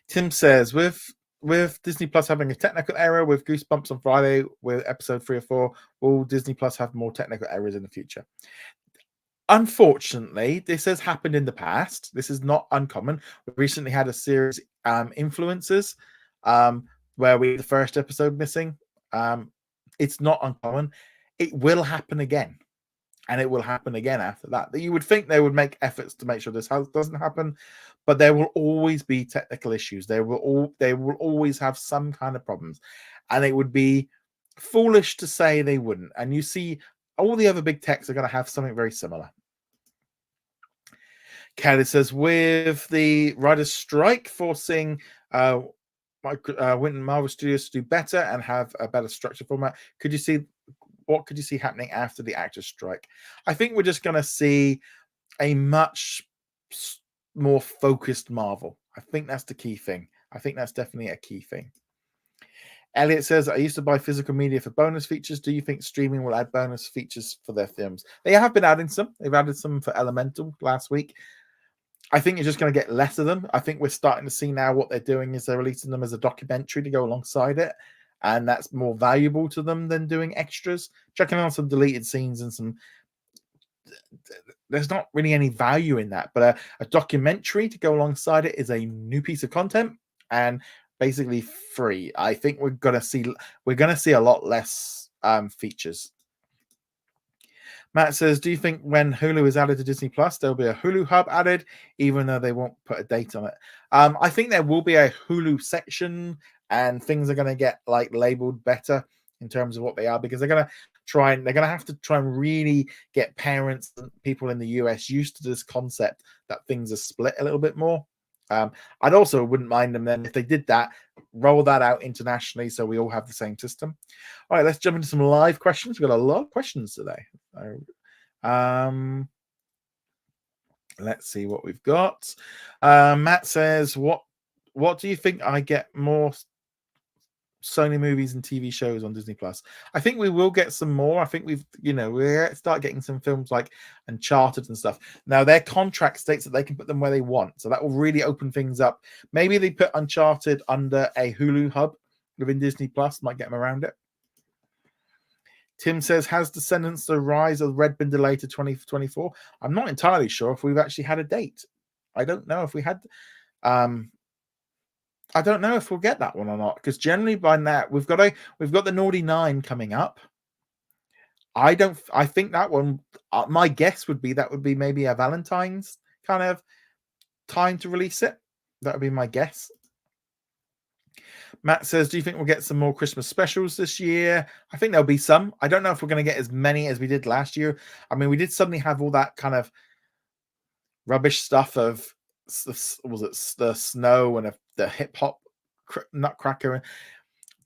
Speaker 1: Tim says, with Disney Plus having a technical error with Goosebumps on Friday with episode 3 or 4, will Disney Plus have more technical errors in the future? Unfortunately, this has happened in the past. This is not uncommon. We recently had a series, Influencers, where we had the first episode missing. It's not uncommon. It will happen again. And it will happen again after that. You would think they would make efforts to make sure this doesn't happen, but there will always be technical issues. They will always have some kind of problems, and it would be foolish to say they wouldn't. And you see, all the other big techs are going to have something very similar. Kelly says, with the writers' strike forcing Marvel Studios to do better and have a better structure format, what could you see happening after the actors' strike? I think we're just going to see a much more focused Marvel. I think that's the key thing. I think that's definitely a key thing. Elliot says, I used to buy physical media for bonus features. Do you think streaming will add bonus features for their films? They have been adding some. They've added some for Elemental last week. I think you're just going to get less of them. I think we're starting to see now what they're doing is they're releasing them as a documentary to go alongside it, and that's more valuable to them than doing extras. Checking on some deleted scenes and some. There's not really any value in that, but a documentary to go alongside it is a new piece of content and basically free. I think we're gonna see a lot less features. Matt says, do you think when Hulu is added to Disney Plus, there'll be a Hulu hub added, even though they won't put a date on it? I think there will be a Hulu section, and things are going to get like labeled better in terms of what they are, because they're going to have to try and really get parents and people in the US used to this concept that things are split a little bit more. I'd also wouldn't mind them then if they did that, roll that out internationally so we all have the same system. All right, let's jump into some live questions. We've got a lot of questions today. Let's see what we've got. Matt says, what do you think I get more Sony movies and TV shows on Disney Plus? I think we will get some more. I think we're start getting some films like Uncharted and stuff. Now their contract states that they can put them where they want, so that will really open things up. Maybe they put Uncharted under a Hulu hub within Disney Plus, might get them around it. Tim says, has Descendants the Rise of Red been delayed to 2024? I'm not entirely sure if we've actually had a date. I don't know if we had. I don't know if we'll get that one or not, because generally by now we've got the Naughty 9 coming up. I think that one, my guess would be that would be maybe a Valentine's kind of time to release it. That would be my guess. Matt says, do you think we'll get some more Christmas specials this year? I think there'll be some. I don't know if we're going to get as many as we did last year. I mean, we did suddenly have all that kind of rubbish stuff of, was it the snow and the hip hop nutcracker?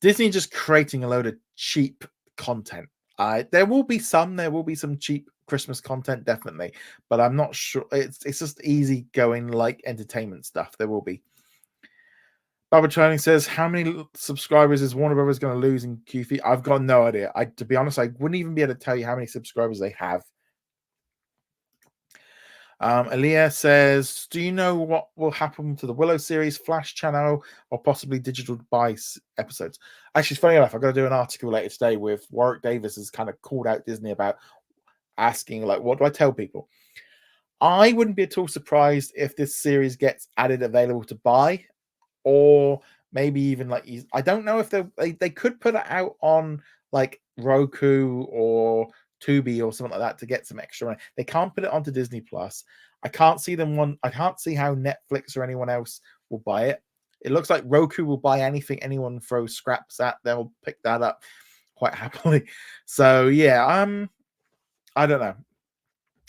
Speaker 1: Disney just creating a load of cheap content. There will be some cheap Christmas content, definitely, but I'm not sure. It's just easy going like entertainment stuff. There will be. Barbara Training says, how many subscribers is Warner Brothers going to lose in Q3? I've got no idea. To be honest, I wouldn't even be able to tell you how many subscribers they have. Aaliyah says, do you know what will happen to the Willow series, Flash channel, or possibly digital buy episodes? Actually, funny enough, I've got to do an article later today with Warwick Davis has kind of called out Disney about asking, like, what do I tell people? I wouldn't be at all surprised if this series gets added available to buy, or maybe even like, I don't know if they could put it out on like Roku or Tubi or something like that to get some extra money. They can't put it onto Disney Plus. I can't see how Netflix or anyone else will buy it. It looks like Roku will buy anything anyone throws scraps at. They'll pick that up quite happily. So yeah, I don't know.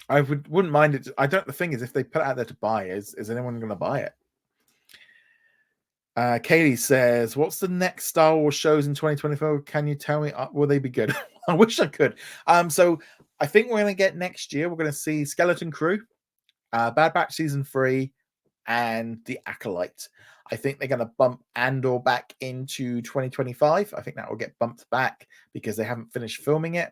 Speaker 1: I wouldn't mind it. The thing is, if they put it out there to buy, is anyone going to buy it? Katie says, what's the next Star Wars shows in 2024? Can you tell me? Will they be good? I wish I could. So I think we're going to get next year, we're going to see Skeleton Crew, Bad Batch Season 3, and The Acolyte. I think they're going to bump Andor back into 2025. I think that will get bumped back because they haven't finished filming it.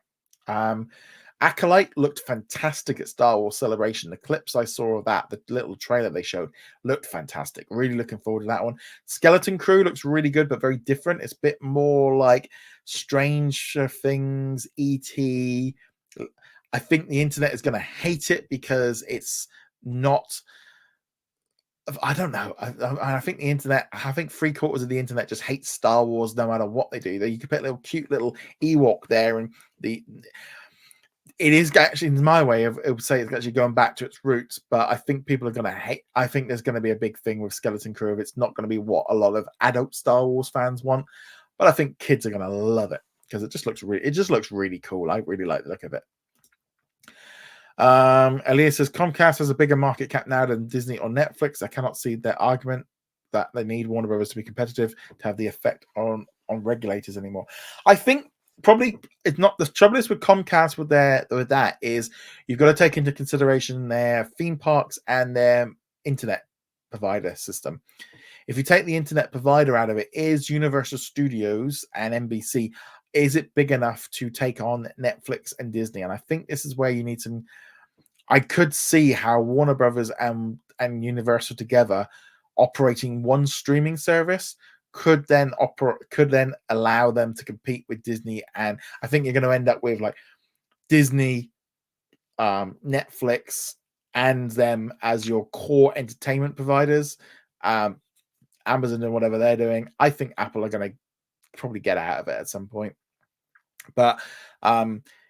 Speaker 1: Acolyte looked fantastic at Star Wars Celebration. The clips I saw of that, the little trailer they showed, looked fantastic. Really looking forward to that one. Skeleton Crew looks really good, but very different. It's a bit more like Stranger Things, E.T. I think the internet is going to hate it because it's not... I don't know. I think the internet, I think 3/4 of the internet just hates Star Wars no matter what they do. You could put a little cute little Ewok there, and it is actually, in my way, it would say it's actually going back to its roots, but I think people are going to hate. I think there's going to be a big thing with Skeleton Crew. If it's not going to be what a lot of adult Star Wars fans want, but I think kids are going to love it because it just looks really cool. I really like the look of it. Elias says, Comcast has a bigger market cap now than Disney or Netflix. I cannot see their argument that they need Warner Brothers to be competitive to have the effect on regulators anymore. I think probably it's not. The trouble is with Comcast with that is you've got to take into consideration their theme parks and their internet provider system. If you take the internet provider out of it, is Universal Studios and NBC, is it big enough to take on Netflix and Disney? And I think this is where you need some. I could see how Warner Brothers and and Universal together operating one streaming service could then allow them to compete with Disney. And I think you're going to end up with like Disney, Netflix, and them as your core entertainment providers. Amazon and whatever they're doing. I think Apple are going to probably get out of it at some point. But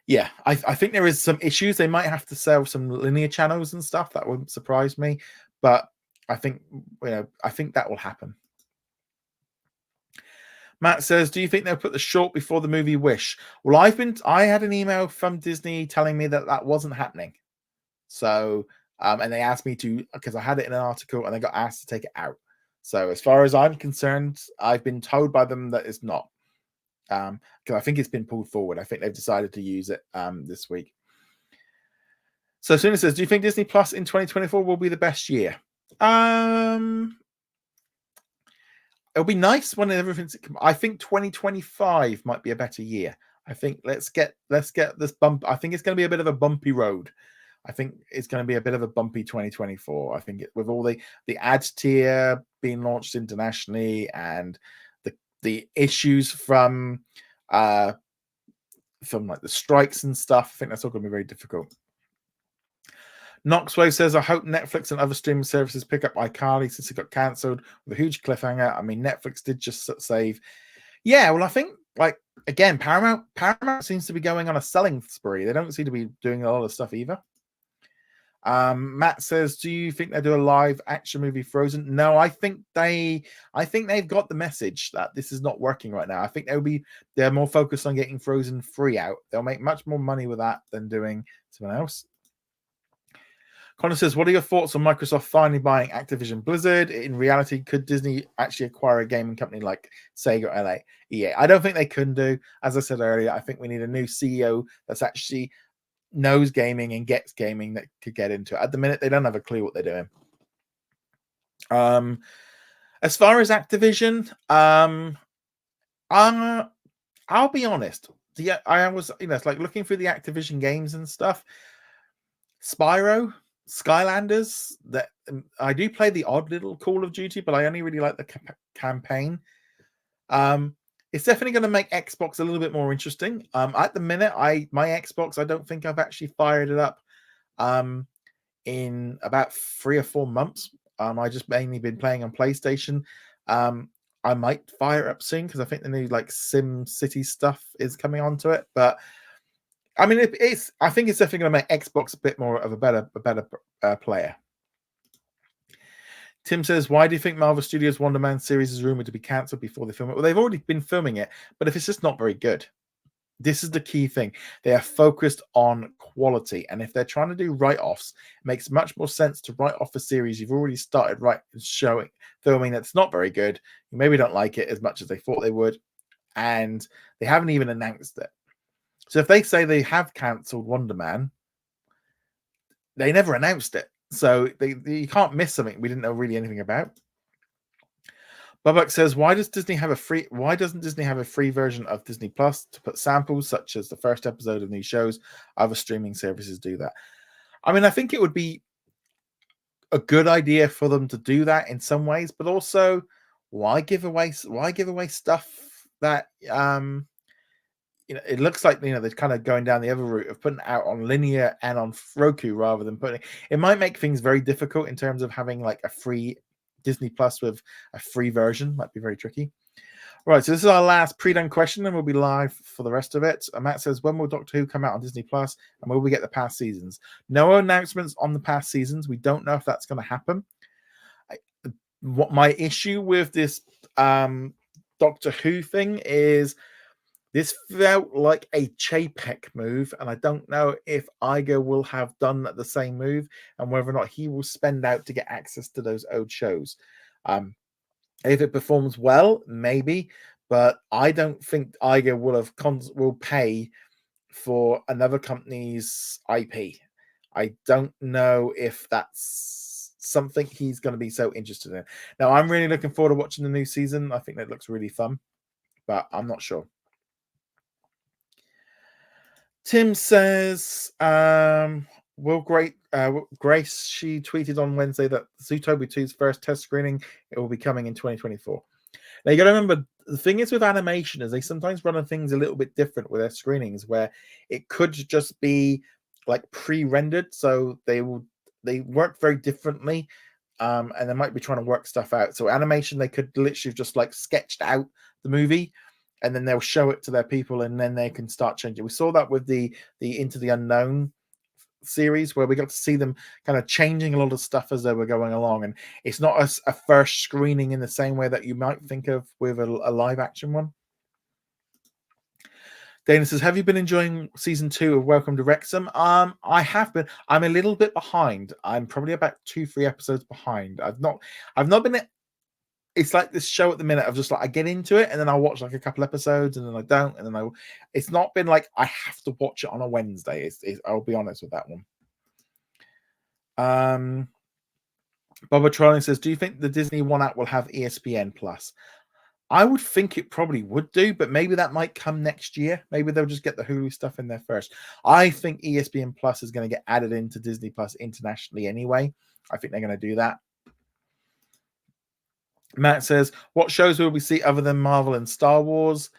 Speaker 1: yeah, I think there is some issues. They might have to sell some linear channels and stuff. That wouldn't surprise me. But I think I think that will happen. Matt says, "Do you think they'll put the short before the movie Wish?" Well, I had an email from Disney telling me that wasn't happening. So, and they asked me to, because I had it in an article, and I got asked to take it out. So, as far as I'm concerned, I've been told by them that it's not. Because I think it's been pulled forward. I think they've decided to use it this week. So Suna says, "Do you think Disney Plus in 2024 will be the best year?" It'll be nice when everything's. I think 2025 might be a better year. I think let's get this bump. I think it's going to be a bit of a bumpy road. I think it's going to be a bit of a bumpy 2024. I think with all the ad tier being launched internationally and the issues from like the strikes and stuff, I think that's all going to be very difficult. Knoxway says, "I hope Netflix and other streaming services pick up iCarly since it got cancelled with a huge cliffhanger." I mean, Netflix did just save. Yeah, well, I think like again, Paramount seems to be going on a selling spree. They don't seem to be doing a lot of stuff either. Matt says, "Do you think they do a live action movie Frozen?" No, I think they've got the message that this is not working right now. I think they're more focused on getting Frozen 3 out. They'll make much more money with that than doing something else. Connor says, "What are your thoughts on Microsoft finally buying Activision Blizzard? In reality, could Disney actually acquire a gaming company like Sega or EA? I don't think they can do. As I said earlier, I think we need a new CEO that's actually knows gaming and gets gaming that could get into it. At the minute, they don't have a clue what they're doing." As far as Activision, I'll be honest. I was, it's like looking through the Activision games and stuff. Spyro, Skylanders, that I do play the odd little Call of Duty, but I only really like the campaign. It's definitely going to make Xbox a little bit more interesting. At the minute, my Xbox, I don't think I've actually fired it up in about 3 or 4 months. I just mainly been playing on PlayStation. I might fire it up soon because I think the new like Sim City stuff is coming onto it. But I mean, I think it's definitely going to make Xbox a bit more of a better player. Tim says, "Why do you think Marvel Studios' Wonder Man series is rumored to be cancelled before they film it?" Well, they've already been filming it, but if it's just not very good, this is the key thing. They are focused on quality, and if they're trying to do write-offs, it makes much more sense to write off a series you've already started filming that's not very good. You maybe don't like it as much as they thought they would, and they haven't even announced it. So if they say they have cancelled Wonder Man, they never announced it. So you can't miss something we didn't know really anything about. Bubbuck says, why doesn't Disney have a free version of Disney Plus to put samples such as the first episode of new shows? Other streaming services do that. I mean, I think it would be a good idea for them to do that in some ways, but also why give away stuff that it looks like they're kind of going down the other route of putting it out on linear and on Roku rather than it might make things very difficult in terms of having like a free Disney Plus with a free version. Might be very tricky. Right, so this is our last pre-done question, and we'll be live for the rest of it. Matt says, "When will Doctor Who come out on Disney Plus, and will we get the past seasons?" No announcements on the past seasons. We don't know if that's going to happen. What my issue with this Doctor Who thing is, this felt like a Chapek move, and I don't know if Iger will have done the same move and whether or not he will spend out to get access to those old shows. If it performs well, maybe, but I don't think Iger will pay for another company's IP. I don't know if that's something he's going to be so interested in. Now, I'm really looking forward to watching the new season. I think that looks really fun, but I'm not sure. Tim says, Grace, she tweeted on Wednesday that Zootopia 2's first test screening, it will be coming in 2024. Now you got to remember, the thing is with animation is they sometimes run on things a little bit different with their screenings, where it could just be like pre-rendered, so they work very differently, and they might be trying to work stuff out. So animation, they could literally just like sketched out the movie, and then they'll show it to their people, and then they can start changing. We saw that with the Into the Unknown series, where we got to see them kind of changing a lot of stuff as they were going along, and it's not a first screening in the same way that you might think of with a live action one. Dana says, have you been enjoying season 2 of Welcome to Wrexham? I have been. I'm a little bit behind. I'm probably about 2-3 episodes behind. I've not been. It's like this show at the minute of just like I get into it and then I'll watch like a couple episodes and then I don't, and then it's not been like I have to watch it on a Wednesday. I'll be honest with that one. Bubba Trolling says, do you think the Disney One app will have ESPN Plus? I would think it probably would do, but maybe that might come next year. Maybe they'll just get the Hulu stuff in there first. I think ESPN Plus is going to get added into Disney Plus internationally anyway. I think they're going to do that. Matt says, what shows will we see other than Marvel and Star Wars?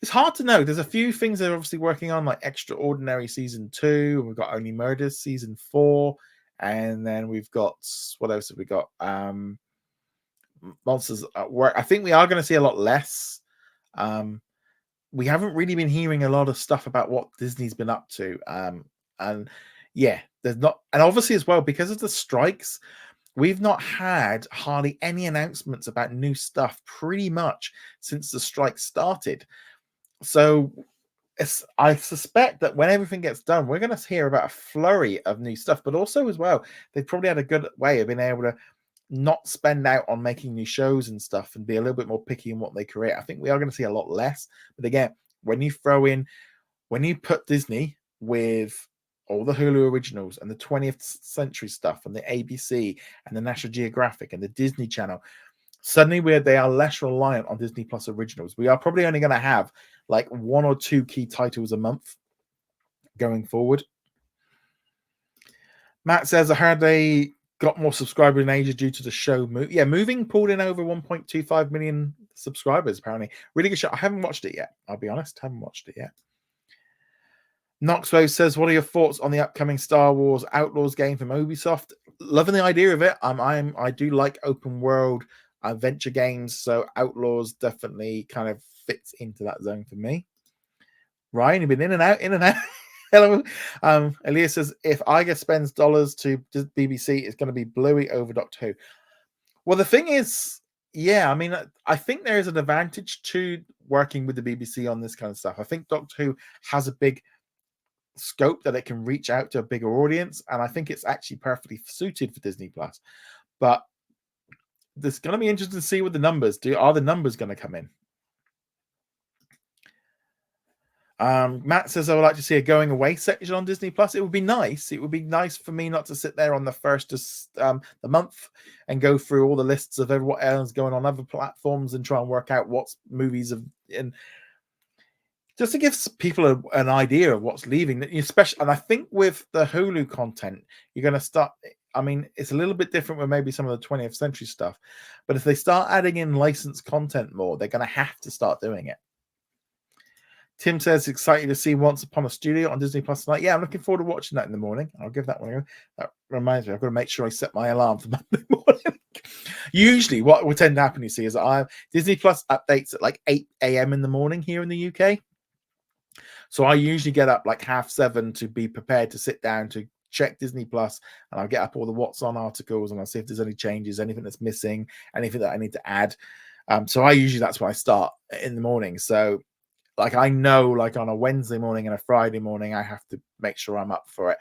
Speaker 1: It's hard to know. There's a few things they're obviously working on, like Extraordinary Season 2. We've got Only Murders Season 4. And then we've got, what else have we got? Monsters at Work. I think we are going to see a lot less. We haven't really been hearing a lot of stuff about what Disney's been up to. And yeah, there's not, and obviously as well, because of the strikes, we've not had hardly any announcements about new stuff pretty much since the strike started. So I suspect that when everything gets done, we're going to hear about a flurry of new stuff, but also as well, they've probably had a good way of being able to not spend out on making new shows and stuff and be a little bit more picky in what they create. I think we are going to see a lot less. But again, when you put Disney with all the Hulu originals and the 20th century stuff and the ABC and the National Geographic and the Disney Channel, suddenly they are less reliant on Disney Plus originals. We are probably only going to have like 1 or 2 key titles a month going forward. Matt says, I heard they got more subscribers in Asia due to the show. Moving pulled in over 1.25 million subscribers, apparently. Really good show. I haven't watched it yet. I'll be honest. Haven't watched it yet. Knoxwell says, what are your thoughts on the upcoming Star Wars Outlaws game from Ubisoft? Loving the idea of it. I do like open world adventure games, so Outlaws definitely kind of fits into that zone for me. Ryan, you've been in and out. Hello. Elias says, if Iger spends dollars to BBC, it's going to be Bluey over Doctor Who. Well, the thing is, yeah, I mean, I think there is an advantage to working with the BBC on this kind of stuff. I think Doctor Who has a big scope that it can reach out to a bigger audience, and I think it's actually perfectly suited for Disney Plus. But it's going to be interesting to see what the numbers do. Are the numbers going to come in? Matt says, I would like to see a going away section on Disney Plus. It would be nice. It would be nice for me not to sit there on the first of the month and go through all the lists of what else going on other platforms and try and work out what's movies and just to give people an idea of what's leaving. Especially, and I think with the Hulu content, you're going to start. I mean, it's a little bit different with maybe some of the 20th century stuff, but if they start adding in licensed content more, they're going to have to start doing it. Tim says, excited to see Once Upon a Studio on Disney Plus tonight. Yeah, I'm looking forward to watching that in the morning. I'll give that one a go. That reminds me, I've got to make sure I set my alarm for Monday morning. Usually, what will tend to happen, you see, is Disney Plus updates at like 8 a.m. in the morning here in the UK. So I usually get up like 6:30 to be prepared to sit down to check Disney Plus, and I'll get up all the What's On articles, and I'll see if there's any changes, anything that's missing, anything that I need to add. So that's when I start in the morning. So like I know, like on a Wednesday morning and a Friday morning, I have to make sure I'm up for it.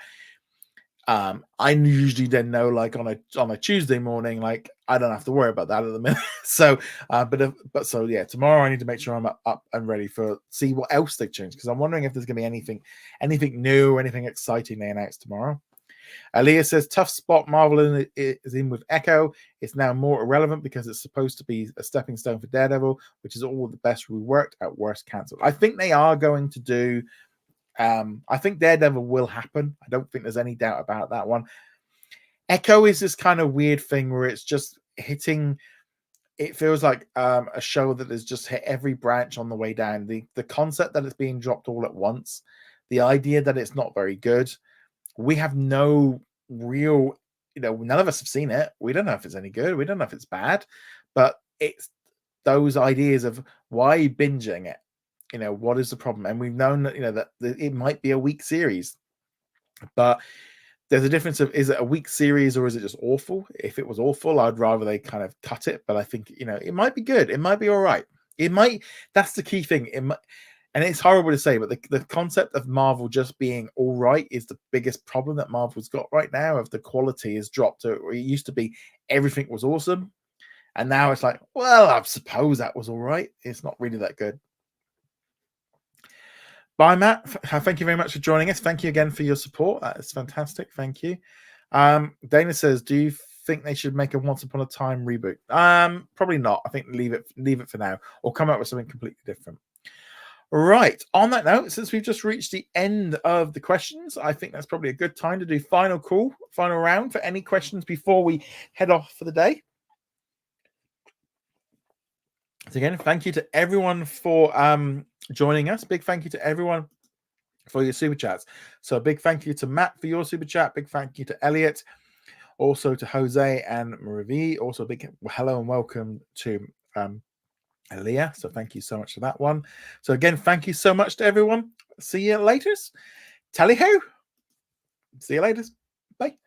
Speaker 1: I usually then know, like on a Tuesday morning, like I don't have to worry about that at the minute. So, yeah, tomorrow I need to make sure I'm up and ready for see what else they've changed, because I'm wondering if there's going to be anything new or anything exciting they announce tomorrow. Aaliyah says, tough spot Marvel is in with Echo. It's now more irrelevant because it's supposed to be a stepping stone for Daredevil, which is all the best we worked at worst cancelled. I think they are going to do I think Daredevil will happen. I don't think there's any doubt about that one. Echo is this kind of weird thing where it's just hitting. It feels like a show that has just hit every branch on the way down. The concept that it's being dropped all at once, the idea that it's not very good. We have no real, none of us have seen it. We don't know if it's any good. We don't know if it's bad, but it's those ideas of why are you binging it? What is the problem? And we've known that, that it might be a weak series, but there's a difference of, is it a weak series or is it just awful? If it was awful, I'd rather they kind of cut it. But I think, it might be good. It might be all right. It might, that's the key thing. And it's horrible to say, but the concept of Marvel just being all right is the biggest problem that Marvel's got right now. Of the quality has dropped to, it used to be everything was awesome. And now it's like, well, I suppose that was all right. It's not really that good. Bye, Matt. Thank you very much for joining us. Thank you again for your support. That is fantastic. Thank you. Dana says, do you think they should make a Once Upon a Time reboot? Probably not. I think leave it for now, or come up with something completely different. Right. On that note, since we've just reached the end of the questions, I think that's probably a good time to do final round for any questions before we head off for the day. So again, thank you to everyone for joining us. Big thank you to everyone for your super chats. So a big thank you to Matt for your super chat. Big thank you to Elliot. Also to Jose and Marivi. Also a big hello and welcome to Aaliyah. So thank you so much for that one. So again, thank you so much to everyone. See you later. Tally ho. See you later. Bye.